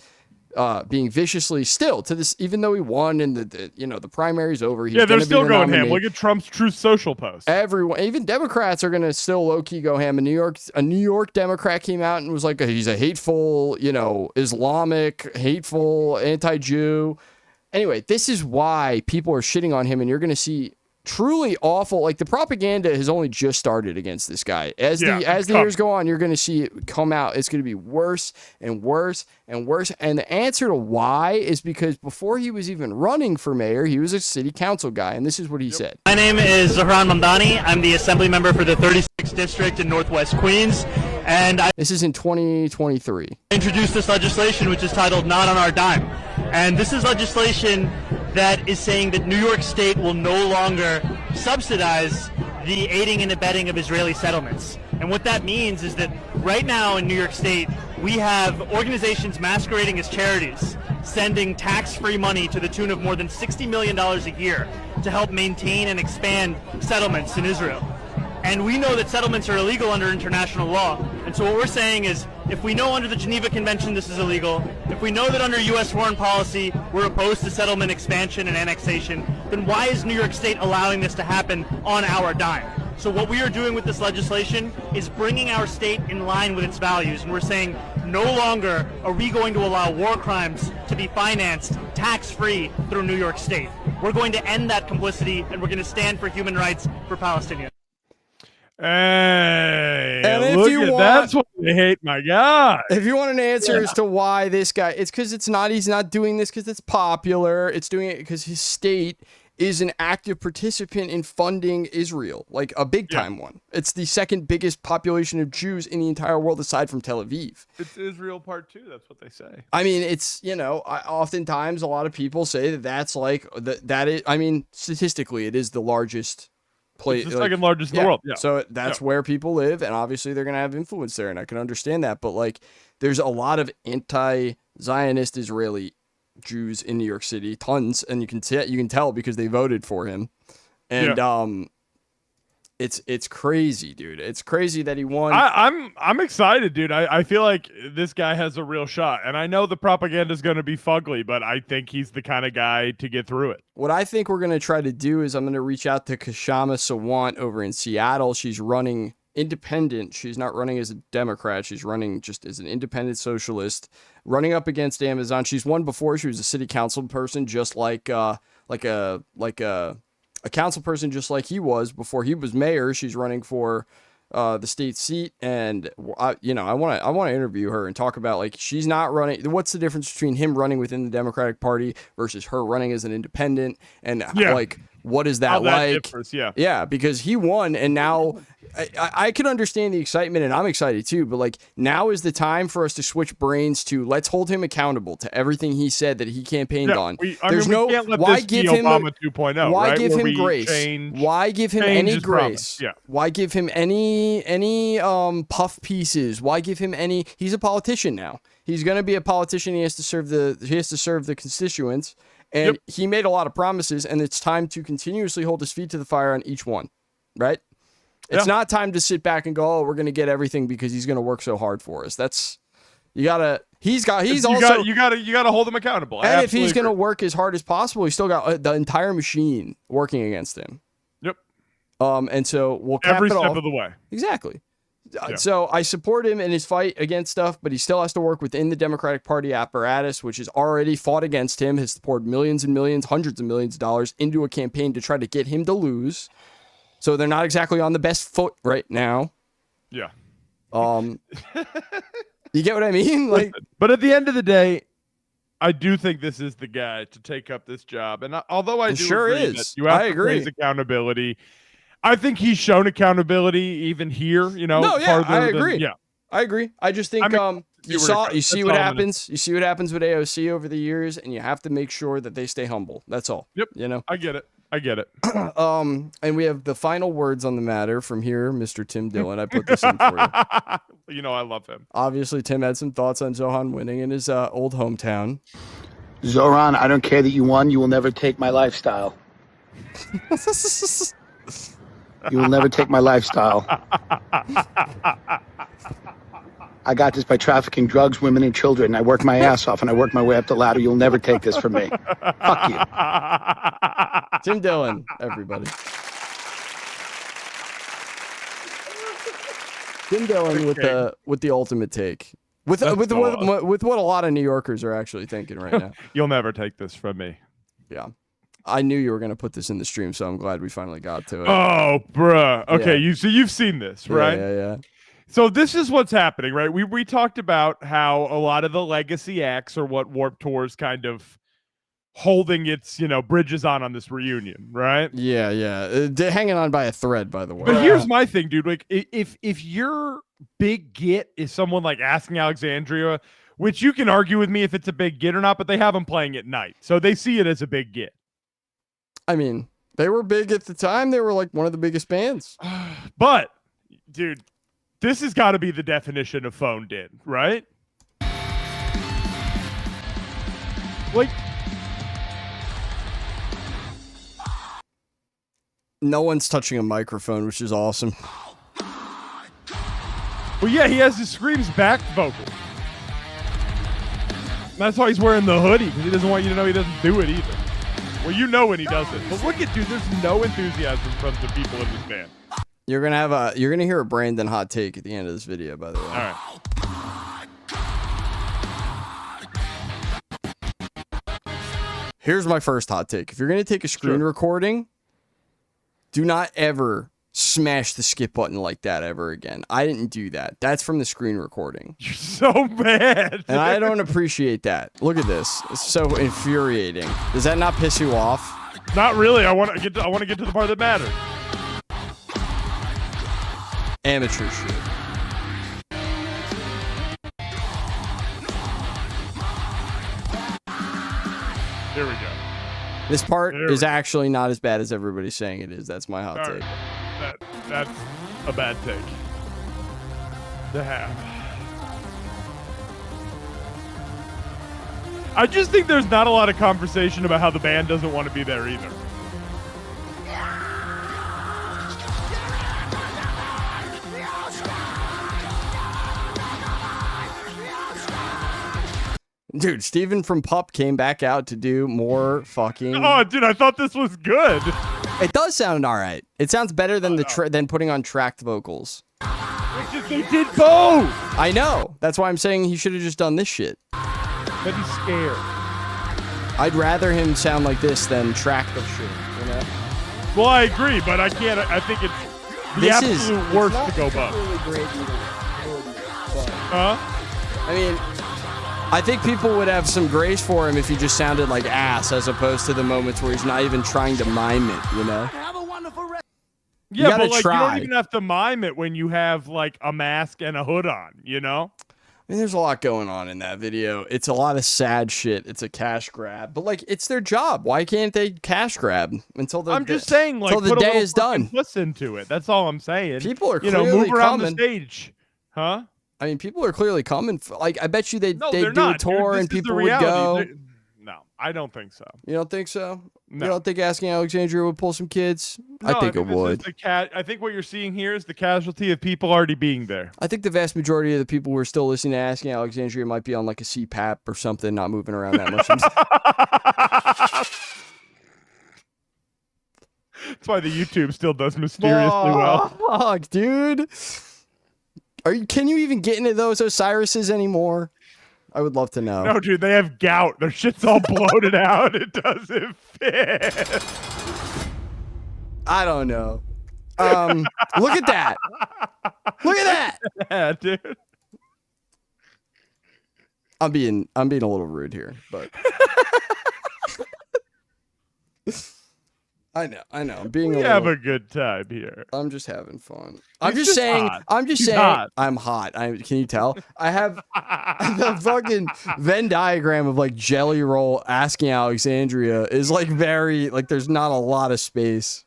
being viciously still to this, even though he won and the primary's over. He's
they're still going
nominee.
ham. Look at Trump's Truth Social post.
Everyone, even Democrats, are going to still low key go ham. A New York Democrat came out and was like, he's a hateful, Islamic, hateful, anti-Jew. Anyway, this is why people are shitting on him, and you're going to see truly awful. Like, the propaganda has only just started against this guy. As the years go on, you're going to see it come out. It's going to be worse and worse and worse. And the answer to why is because before he was even running for mayor, he was a city council guy, and this is what he said.
My name is Zahran Mamdani. I'm the assembly member for the 36th district in Northwest Queens, and
this is in 2023.
I introduced this legislation, which is titled "Not on Our Dime," and this is legislation that is saying that New York State will no longer subsidize the aiding and abetting of Israeli settlements. And what that means is that right now in New York State, we have organizations masquerading as charities sending tax-free money to the tune of more than $60 million a year to help maintain and expand settlements in Israel. And we know that settlements are illegal under international law. And so what we're saying is, if we know under the Geneva Convention this is illegal, if we know that under U.S. foreign policy we're opposed to settlement expansion and annexation, then why is New York State allowing this to happen on our dime? So what we are doing with this legislation is bringing our state in line with its values. And we're saying no longer are we going to allow war crimes to be financed tax-free through New York State. We're going to end that complicity, and we're going to stand for human rights for Palestinians.
Hey,
and
look at that's what they hate, my God.
If you want an answer as to why this guy, it's because he's not doing this because it's popular. It's doing it because his state is an active participant in funding Israel, like a big time one. It's the second biggest population of Jews in the entire world aside from Tel Aviv.
It's Israel part 2. That's what they say.
I mean, it's, oftentimes a lot of people say that that's like, that is, I mean, statistically, it is the largest place.
It's the second largest in the world. Yeah.
So that's where people live, and obviously they're going to have influence there, and I can understand that. But like, there's a lot of anti-Zionist Israeli Jews in New York City, tons, and you can tell because they voted for him, and it's crazy, dude. It's crazy that he won.
I'm excited, dude. I feel like this guy has a real shot, and I know the propaganda is going to be fugly, but I think he's the kind of guy to get through it.
What I think we're going to try to do is I'm going to reach out to Kashama Sawant over in Seattle. She's running independent. She's not running as a Democrat. She's running just as an independent socialist, running up against Amazon. She's won before. She was a city council person, just like a council person, just like he was before he was mayor. She's running for the state seat, and I want to interview her and talk about, like, she's not running. What's the difference between him running within the Democratic Party versus her running as an independent, and like, what is that like? Yeah, because he won, and now I can understand the excitement, and I'm excited too, but like, now is the time for us to switch brains to let's hold him accountable to everything he said that he campaigned on.
Why give him Obama 2.0?
Why give him grace? Why give him any grace? Why give him any puff pieces? Why give him any? He's a politician now. He's going to be a politician. He has to serve the constituents, and he made a lot of promises, and it's time to continuously hold his feet to the fire on each one, right? It's not time to sit back and go, oh, we're going to get everything because he's going to work so hard for us. You gotta
hold him accountable.
And if he's going to work as hard as possible, he's still got the entire machine working against him.
Yep.
And so we'll cap
every
it
step
off.
of the way.
Exactly. So I support him in his fight against stuff, but he still has to work within the Democratic Party apparatus, which has already fought against him, has poured millions and millions, hundreds of millions of dollars into a campaign to try to get him to lose. So they're not exactly on the best foot right now.
Yeah.
You get what I mean? Like,
but at the end of the day, I do think this is the guy to take up this job. And although I do agree that you have to praise accountability, I think he's shown accountability even here.
I agree. I agree. I just think you see what happens. You see what happens with AOC over the years, and you have to make sure that they stay humble. That's all.
Yep. I get it.
And we have the final words on the matter from here, Mr. Tim Dillon. I put this in for you.
I love him.
Obviously, Tim had some thoughts on Zohan winning in his old hometown.
Zoran, I don't care that you won. You will never take my lifestyle. You will never take my lifestyle. I got this by trafficking drugs, women, and children. I worked my ass off, and I worked my way up the ladder. You'll never take this from me. Fuck you.
Tim Dillon, everybody. Tim Dillon with the ultimate take. With what a lot of New Yorkers are actually thinking right now.
You'll never take this from me.
Yeah. I knew you were gonna put this in the stream, so I'm glad we finally got to it.
Oh, bruh. Okay,
Yeah.
you've seen this, right?
Yeah.
So this is what's happening, right? We talked about how a lot of the legacy acts are what Warped Tour's kind of holding its, bridges on this reunion, right?
Yeah. Hanging on by a thread, by the way.
But here's my thing, dude. Like, if your big get is someone like Asking Alexandria, which you can argue with me if it's a big get or not, but they have them playing at night, so they see it as a big get.
I mean, they were big at the time. They were like one of the biggest bands.
But, dude, this has got to be the definition of phoned in, right? Like,
no one's touching a microphone, which is awesome.
well, yeah, he has his Screams back vocal. That's why he's wearing the hoodie, because he doesn't want you to know he doesn't do it either. Well, you know when he does it. But look at, dude, there's no enthusiasm from the people in this band.
You're gonna hear a Brandon hot take at the end of this video, by the way.
All right.
Here's my first hot take. If you're gonna take a screen recording, do not ever smash the skip button like that ever again. I didn't do that. That's from the screen recording.
You're so bad.
And I don't appreciate that. Look at this. It's so infuriating. Does that not piss you off?
Not really. I want to get to the part that matters.
Amateur shit.
Here we go.
This part is actually not as bad as everybody's saying it is. That's my hot take.
That's a bad take to have. I just think there's not a lot of conversation about how the band doesn't want to be there either.
Dude, Steven from Pup came back out to do more fucking...
Oh, dude, I thought this was good.
It does sound all right. It sounds better than than putting on tracked vocals.
They did both.
I know. That's why I'm saying he should have just done this shit.
I'd be scared.
I'd rather him sound like this than track the shit, you know?
Well, I agree, but I can't. I think it's the absolute worst to go both. Huh?
I mean... I think people would have some grace for him if he just sounded like ass, as opposed to the moments where he's not even trying to mime it, you know?
Yeah, but like you don't even have to mime it when you have like a mask and a hood on, you know?
I mean, there's a lot going on in that video. It's a lot of sad shit. It's a cash grab, but like, it's their job. Why can't they cash grab until the?
I'm just saying, like,
until the day is done.
Listen to it. That's all I'm saying.
People are
move around the stage, huh?
I mean, people are clearly coming. Like, I bet you they'd do
not,
a tour
dude.
and
This is
people
the
would
reality.
go.
No, I don't think so.
You don't think so?
No.
You don't think Asking Alexandria would pull some kids?
No,
I think it would.
I think what you're seeing here is the casualty of people already being there.
I think the vast majority of the people who are still listening to Asking Alexandria might be on like a CPAP or something, not moving around that much. That's
why the YouTube still does mysteriously well.
Fuck, dude. Can you even get into those Osiris's anymore? I would love to know.
No, dude, they have gout. Their shit's all bloated out. It doesn't fit.
I don't know. Look at that. Look at that.
Yeah, dude.
I'm being a little rude here, but I know. I'm being.
We have a good time here.
I'm just having fun. I'm just saying.
Hot.
I'm hot. Can you tell? I have the fucking Venn diagram of like Jelly Roll Asking Alexandria is like very like there's not a lot of space.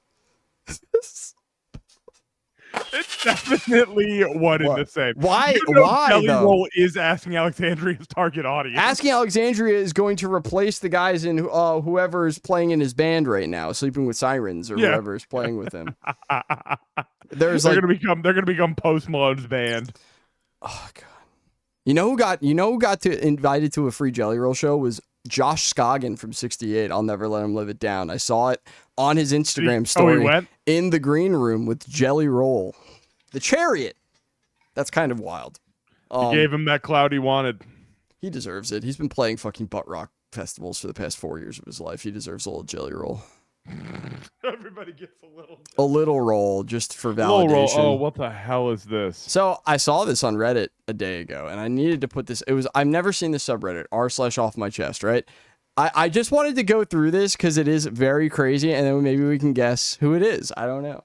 It's definitely one in the same.
Why?
Why? Jelly
though?
Roll is Asking Alexandria's target audience.
Asking Alexandria is going to replace the guys in whoever is playing in his band right now, Sleeping with Sirens or whoever is playing with him.
They're gonna become Post Malone's band.
Oh god! You know who got invited to a free Jelly Roll show was Josh Scoggin from '68. I'll never let him live it down. I saw it on his Instagram story in the green room with Jelly Roll, the Chariot. That's kind of wild.
You gave him that cloud he wanted.
He deserves it. He's been playing fucking butt rock festivals for the past 4 years of his life. He deserves a little jelly roll.
Everybody gets
a little roll just for validation.
Little roll. Oh, what the hell is this?
So I saw this on Reddit a day ago, and I needed to put this. I've never seen this subreddit r/offmychest, right? I just wanted to go through this because it is very crazy, and then maybe we can guess who it is. I don't know,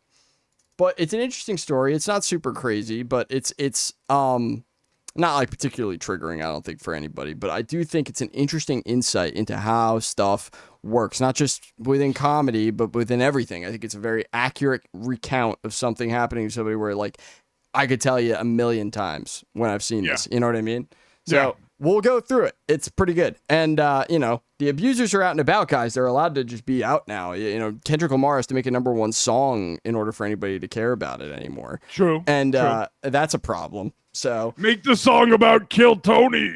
but it's an interesting story. It's not super crazy, but it's not like particularly triggering, I don't think, for anybody, but I do think it's an interesting insight into how stuff works, not just within comedy, but within everything. I think it's a very accurate recount of something happening to somebody where, like, I could tell you a million times when I've seen this. You know what I mean? So we'll go through it. It's pretty good. And, the abusers are out and about, guys. They're allowed to just be out now. Kendrick Lamar has to make a #1 song in order for anybody to care about it anymore.
True.
And that's a problem. So
make the song about Kill Tony.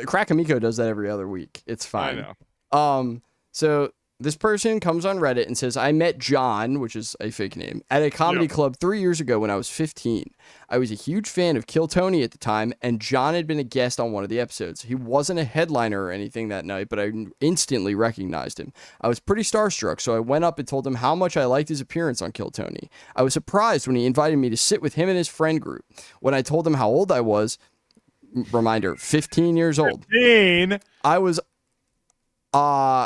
Crack Amico does that every other week. It's fine.
I know.
So this person comes on Reddit and says, I met John, which is a fake name, at a comedy club 3 years ago when I was 15. I was a huge fan of Kill Tony at the time, and John had been a guest on one of the episodes. He wasn't a headliner or anything that night, but I instantly recognized him. I was pretty starstruck, so I went up and told him how much I liked his appearance on Kill Tony. I was surprised when he invited me to sit with him and his friend group. When I told him how old I was, reminder, 15 years old.
15?
I was...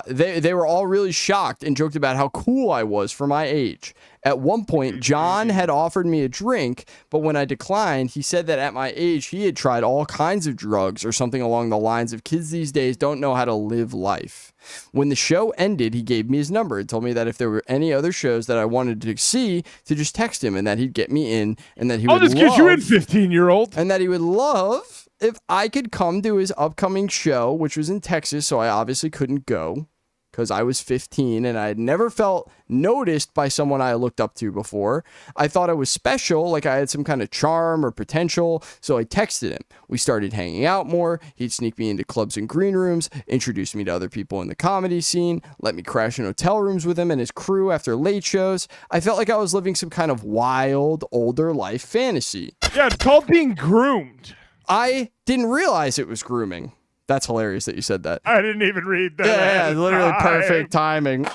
they were all really shocked and joked about how cool I was for my age. At one point, John had offered me a drink, but when I declined, he said that at my age, he had tried all kinds of drugs or something along the lines of kids these days don't know how to live life. When the show ended, he gave me his number and told me that if there were any other shows that I wanted to see, to just text him and that he'd get me in and that he would
just get you in, 15-year-old.
And that he would love if I could come to his upcoming show, which was in Texas, so I obviously couldn't go because I was 15 and I had never felt noticed by someone I looked up to before. I thought I was special, like I had some kind of charm or potential, so I texted him. We started hanging out more. He'd sneak me into clubs and green rooms, introduce me to other people in the comedy scene, let me crash in hotel rooms with him and his crew after late shows. I felt like I was living some kind of wild, older life fantasy.
Yeah, it's called being groomed.
I didn't realize it was grooming. That's hilarious that you said that.
I didn't even read that.
Yeah, literally perfect timing.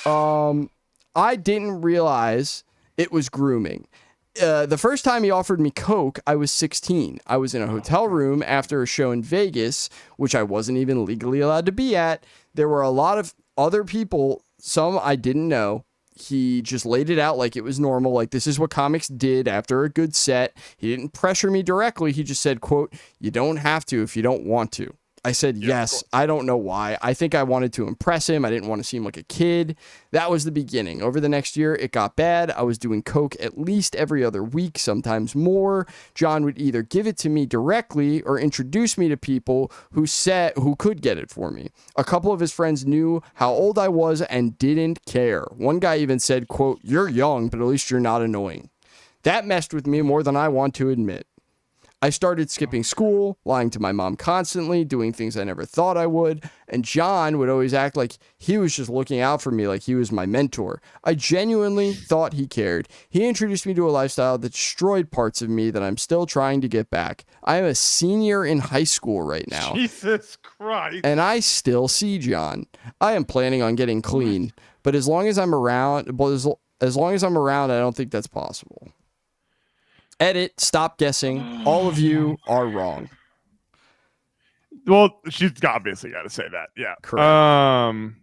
I didn't realize it was grooming. The first time he offered me coke, I was 16. I was in a hotel room after a show in Vegas, which I wasn't even legally allowed to be at. There were a lot of other people, some I didn't know. He just laid it out like it was normal, like this is what comics did after a good set. He didn't pressure me directly. He just said, quote, you don't have to if you don't want to. I said, yes. I don't know why. I think I wanted to impress him. I didn't want to seem like a kid. That was the beginning. Over the next year, it got bad. I was doing coke at least every other week, sometimes more. John would either give it to me directly or introduce me to people who could get it for me. A couple of his friends knew how old I was and didn't care. One guy even said, quote, you're young, but at least you're not annoying. That messed with me more than I want to admit. I started skipping school, lying to my mom constantly, doing things I never thought I would, and John would always act like he was just looking out for me, like he was my mentor. I genuinely thought he cared. He introduced me to a lifestyle that destroyed parts of me that I'm still trying to get back. I am a senior in high school right now.
Jesus Christ.
And I still see John. I am planning on getting clean, but as long as I'm around, I don't think that's possible. Edit, stop guessing. All of you are wrong.
Well, she's obviously got to say that. Yeah.
Correct.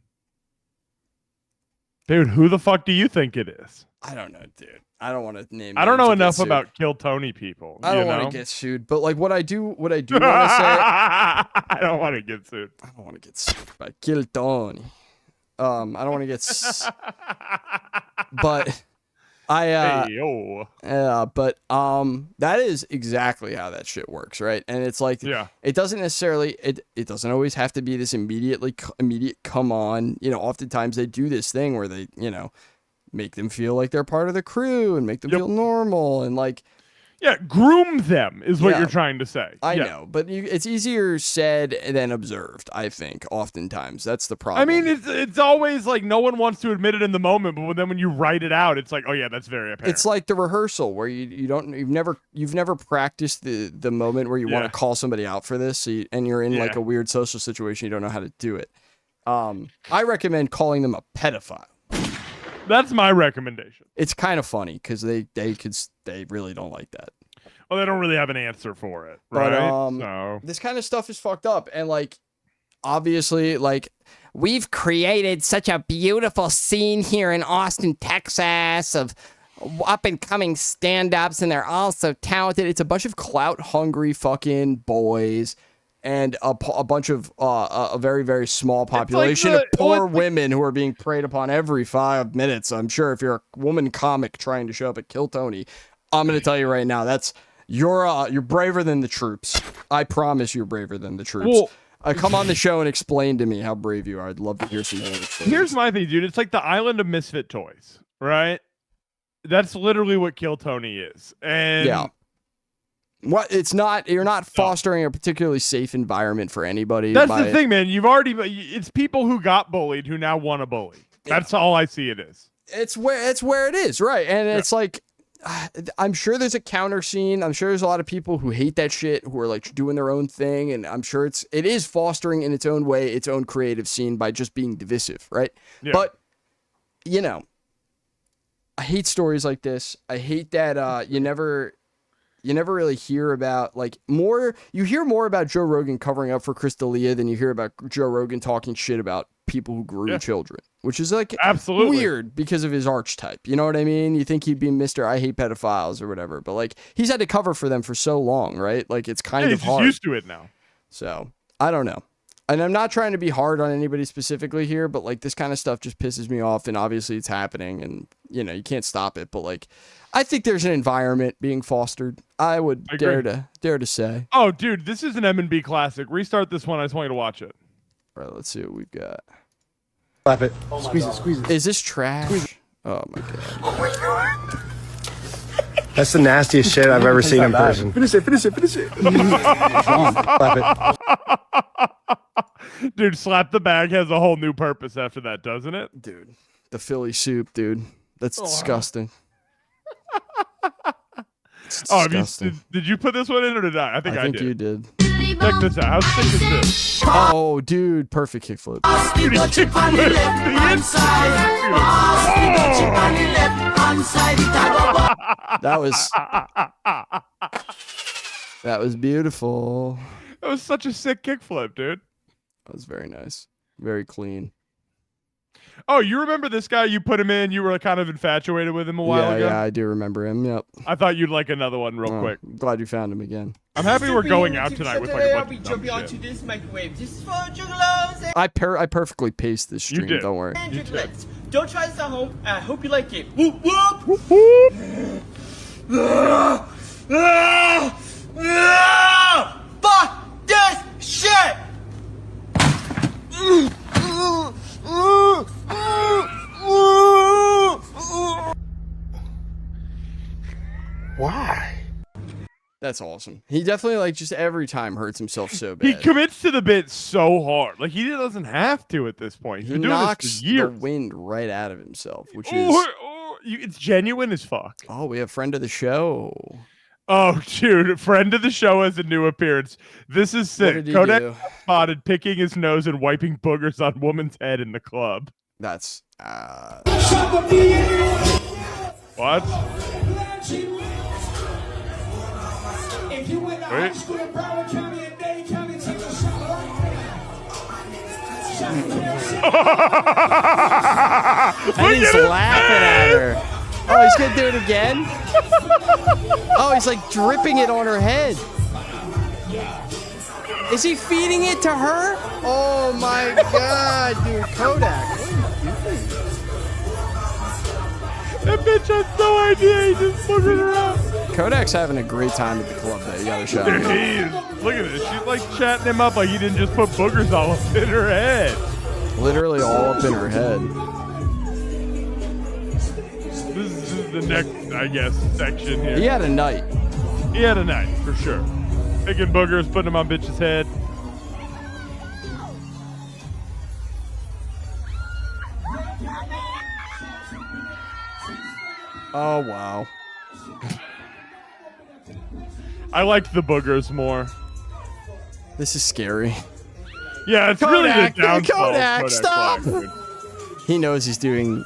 Dude, who the fuck do you think it is?
I don't know, dude. I don't want to name.
I don't know enough about Kill Tony people.
I don't want to get sued, but like what I do want to say.
I don't want to get sued.
I don't want to get sued by Kill Tony. I don't want to get. But. That is exactly how that shit works, right? And it's like, it doesn't necessarily, it doesn't always have to be this immediate come on. Oftentimes they do this thing where they, make them feel like they're part of the crew and make them feel normal and like.
Yeah, groom them is what you're trying to say.
I know, but it's easier said than observed, I think, oftentimes. That's the problem.
I mean, it's always like no one wants to admit it in the moment, but then when you write it out, it's like, oh yeah, that's very apparent.
It's like the rehearsal where you've never practiced the moment where you want to call somebody out for this, and you're in like a weird social situation, you don't know how to do it. I recommend calling them a pedophile.
That's my recommendation.
It's kind of funny because they really don't like that.
Well, they don't really have an answer for it, right?
But this kind of stuff is fucked up, and like obviously, like we've created such a beautiful scene here in Austin, Texas, of up and coming stand-ups, and they're all so talented. It's a bunch of clout-hungry fucking boys. And a bunch of a very, very small population of poor women who are being preyed upon every 5 minutes. I'm sure if you're a woman comic trying to show up at Kill Tony, I'm going to tell you right now, you're braver than the troops. I promise you're braver than the troops. Well, come on the show and explain to me how brave you are. I'd love to hear some more.
Here's my thing, dude. It's like the island of misfit toys, right? That's literally what Kill Tony is. And
yeah. What it's not, you're not fostering a particularly safe environment for anybody.
That's the thing, man. It's people who got bullied who now want to bully. That's all I see it is.
It's where it is, right? And it's like, I'm sure there's a counter scene. I'm sure there's a lot of people who hate that shit, who are like doing their own thing, and I'm sure it is fostering in its own way its own creative scene by just being divisive, right? Yeah. But you know, I hate stories like this. I hate that you never really hear about you hear more about Joe Rogan covering up for Chris D'Elia than you hear about Joe Rogan talking shit about people who groom children, which is like
absolutely
weird because of his archetype. You know what I mean? You think he'd be Mr. I hate pedophiles or whatever, but like he's had to cover for them for so long, right? Like it's kind of hard.
He's used to it now.
So I don't know. And I'm not trying to be hard on anybody specifically here, but like this kind of stuff just pisses me off, and obviously it's happening, and you know, you can't stop it, but like I think there's an environment being fostered. I would dare to say.
Oh, dude, this is an M&B classic. Restart this one. I just want you to watch it.
All right, let's see what we've got.
Slap it. Squeeze it.
Is this trash? Oh my god.
Oh my god.
That's the nastiest shit I've ever seen in person.
Finish it.
Slap it.
Dude, slap the bag has a whole new purpose after that, doesn't it?
Dude, the Philly soup, dude. That's disgusting.
Did you put this one in or did I? I think
I did. You did.
Check this out. How sick is this?
Oh, dude, perfect kickflip. That was beautiful.
That was such a sick kickflip, dude.
That was very nice. Very clean.
Oh, you remember this guy? You put him in. You were kind of infatuated with him a while ago.
Yeah, I do remember him. Yep.
I thought you'd like another one real quick.
I'm glad you found him again.
I'm happy we're going out tonight with like a bunch of dumb shit.
This microwave. This is for juggalos.
I perfectly paced this stream. Don't worry.
Don't try this at home. I hope you like it. Whoop whoop. Whoop whoop. Fuck this shit.
Why?
That's awesome. He definitely like just every time hurts himself so bad.
He commits to the bit so hard. Like he doesn't have to at this point.
He knocks the wind right out of himself, which is
it's genuine as fuck.
Oh, we have friend of the show.
Oh, dude, friend of the show has a new appearance. This is sick. Kodak spotted picking his nose and wiping boogers on woman's head in the club.
That's
what? Wait.
And he's laughing at her. Oh, he's gonna do it again? Oh, he's like dripping it on her head. Is he feeding it to her? Oh my god, dude, Kodak.
That bitch has no idea. He just boogered her out.
Kodak's having a great time at the club though. You gotta show him.
Look at this. She's like chatting him up like he didn't just put boogers all up in her head.
Literally all up in her head.
This is the next, I guess, section here.
He had a night.
He had a night, for sure. Picking boogers, putting them on bitch's head.
Oh, wow.
I liked the boogers more.
This is scary.
Yeah, it's
Kodak,
really the downfall.
Kodak, stop!
Flag, dude.
He knows he's doing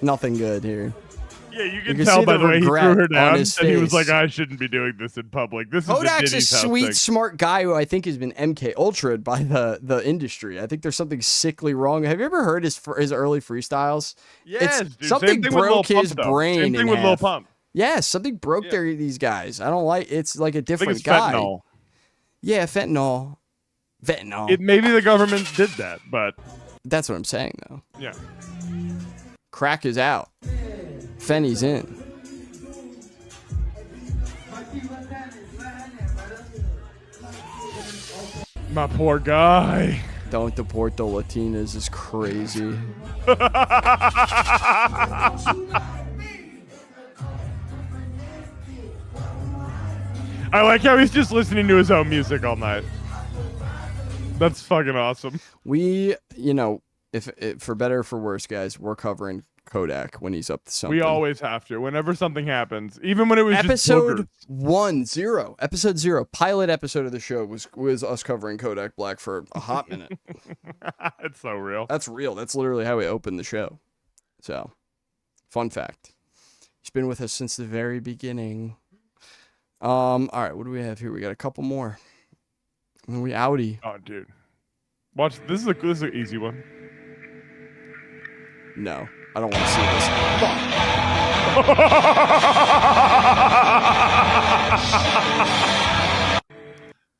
nothing good here.
Yeah, you can tell
see
by the way he threw her down, and he was
face.
like, "I shouldn't be doing this in public." This
Kodak's
is
a sweet, smart guy who I think has been MK Ultra'd by the industry. I think there's something sickly wrong. Have you ever heard his early freestyles?
Yes,
It's,
dude.
something broke his brain.
Same thing
in
with Lil
half.
Pump.
Yes, something broke these guys. I don't like. It's like a
I think
different
it's
guy.
fentanyl.
Yeah, fentanyl.
Maybe the government did that, but
that's what I'm saying though.
Yeah.
Crack is out. Fenny's in.
My poor guy.
Don't deport the Latinas is crazy.
I like how he's just listening to his own music all night. That's fucking awesome.
We, if for better or for worse, guys, we're covering Kodak when he's up to something.
We always have to. Whenever something happens, even when it was
episode
just
episode 0, pilot episode of the show was us covering Kodak Black for a hot minute.
It's so real.
That's real. That's literally how we opened the show. So, fun fact. He's been with us since the very beginning. All right, what do we have here? We got a couple more. And we outie.
Oh, dude. Watch. This is an easy one.
No, I don't want to see this. Fuck.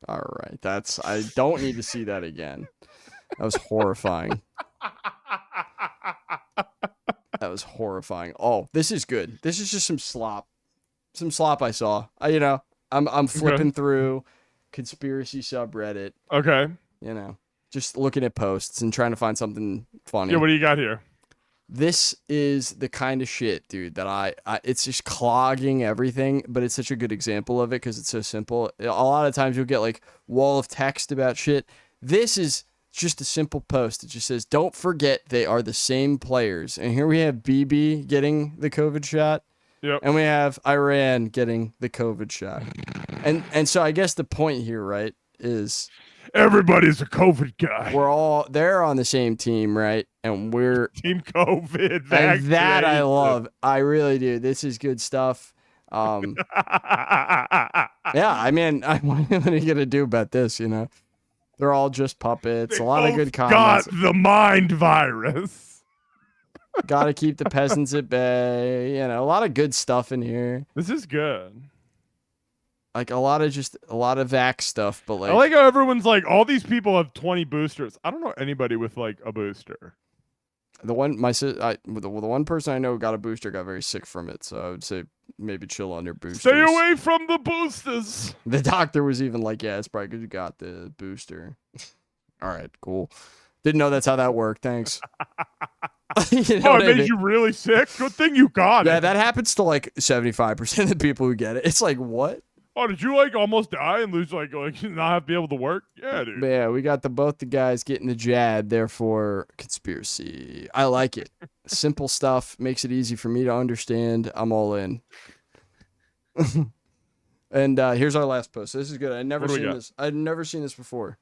All right, I don't need to see that again. That was horrifying. That was horrifying. Oh, this is good. This is just some slop. Some slop I saw. I'm flipping through conspiracy subreddit.
Okay.
Just looking at posts and trying to find something funny.
Yeah, what do you got here?
This is the kind of shit, dude, that I it's just clogging everything, but it's such a good example of it because it's so simple. A lot of times you'll get like wall of text about shit. This is just a simple post. It just says, "Don't forget they are the same players." And here we have BB getting the COVID shot.
Yep.
And we have Iran getting the COVID shot. And so I guess the point here, right, is
everybody's a COVID guy.
They're on the same team, right? And we're
Team COVID.
And that I love. I really do. This is good stuff. Yeah, I mean, what are you gonna do about this? They're all just puppets. A lot of good comments.
Got the mind virus.
Got to keep the peasants at bay. A lot of good stuff in here.
This is good.
Like a lot of vax stuff, but
I like how everyone's like, all these people have 20 boosters. I don't know anybody with like a booster.
The one person I know got a booster, got very sick from it. So I would say maybe chill on your boosters.
Stay away from the boosters.
The doctor was even like, yeah, it's probably because you got the booster. All right, cool. Didn't know that's how that worked. Thanks.
It made you really sick? Good thing you got it.
Yeah, that happens to like 75% of the people who get it. It's like, what?
Oh, did you like almost die and lose like not have to be able to work? Yeah, dude.
But yeah, we got both the guys getting the jab, therefore conspiracy. I like it. Simple stuff makes it easy for me to understand. I'm all in. And here's our last post. This is good. I'd never seen this. I'd never seen this before.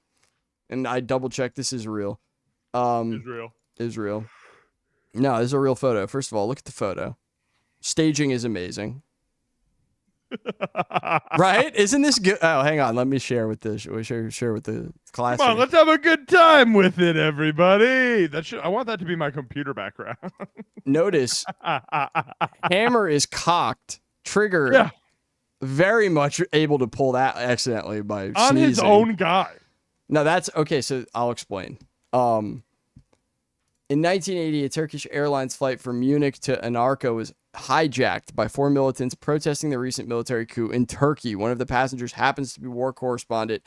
And I double checked. This is real. Israel. No, this is a real photo. First of all, look at the photo. Staging is amazing. Right? Isn't this good? Oh, hang on. Let me share with the share with the class.
Come on, let's have a good time with it, everybody. I want that to be my computer background.
Notice, hammer is cocked. Trigger, very much able to pull that accidentally by
on
sneezing.
His own guy.
No, that's okay. So I'll explain. In 1980, a Turkish Airlines flight from Munich to Anarko was hijacked by 4 militants protesting the recent military coup in Turkey. One of the passengers happens to be war correspondent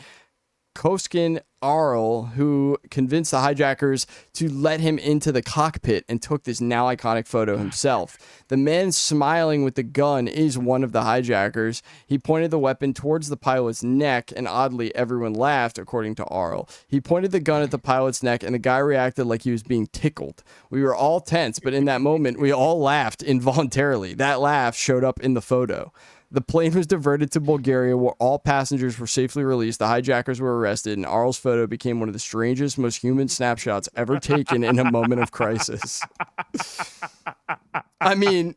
Koskin Arl, who convinced the hijackers to let him into the cockpit and took this now iconic photo himself. The man smiling with the gun is one of the hijackers. He pointed the weapon towards the pilot's neck, and oddly, everyone laughed, according to Arl. He pointed the gun at the pilot's neck, and the guy reacted like he was being tickled. We were all tense, but in that moment, we all laughed involuntarily. That laugh showed up in the photo. The plane was diverted to Bulgaria, where all passengers were safely released. The hijackers were arrested, and Arl's photo became one of the strangest, most human snapshots ever taken in a moment of crisis. I mean,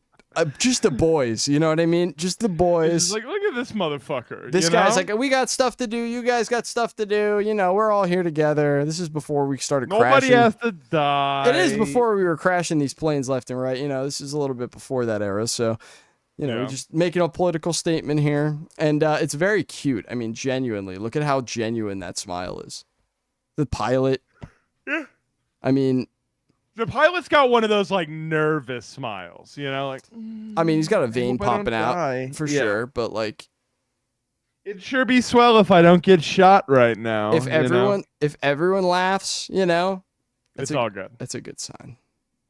just the boys, you know what I mean? Just the boys.
Like, look at this motherfucker.
This guy's like, we got stuff to do. You guys got stuff to do. You know, we're all here together. This is before we started crashing.
Nobody has to die.
It is before we were crashing these planes left and right. You know, this is a little bit before that era, so... You know, just making a political statement here. And it's very cute. I mean, genuinely. Look at how genuine that smile is. The pilot.
Yeah.
I mean...
The pilot's got one of those, like, nervous smiles. You know, like...
I mean, he's got a vein
hope I don't
popping out.
die.
For
Yeah.
sure. But, like...
It'd sure be swell if I don't get shot right now.
If everyone laughs, you know...
It's all good.
That's a good sign.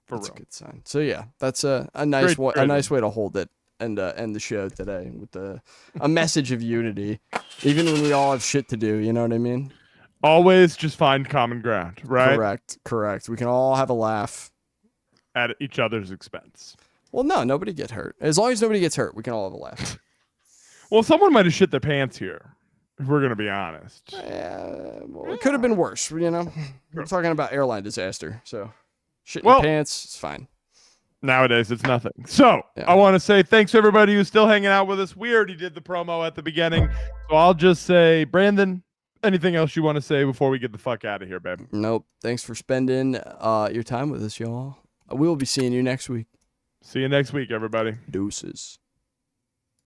That's
a good sign. So, yeah. That's a nice way to hold it. And end the show today with a message of unity, even when we all have shit to do. You know what I mean?
Always just find common ground, right?
Correct. We can all have a laugh
at each other's expense.
Well, no, nobody get hurt. As long as nobody gets hurt, we can all have a laugh.
Well, someone might have shit their pants here, if we're gonna be honest.
Well, it could have been worse. You know, we're talking about airline disaster, so shit in your pants, it's fine.
Nowadays, it's nothing. So, I want to say thanks to everybody who's still hanging out with us. We already did the promo at the beginning. So, I'll just say, Brandon, anything else you want to say before we get the fuck out of here, babe?
Nope. Thanks for spending your time with us, y'all. We will be seeing you next week.
See you next week, everybody.
Deuces.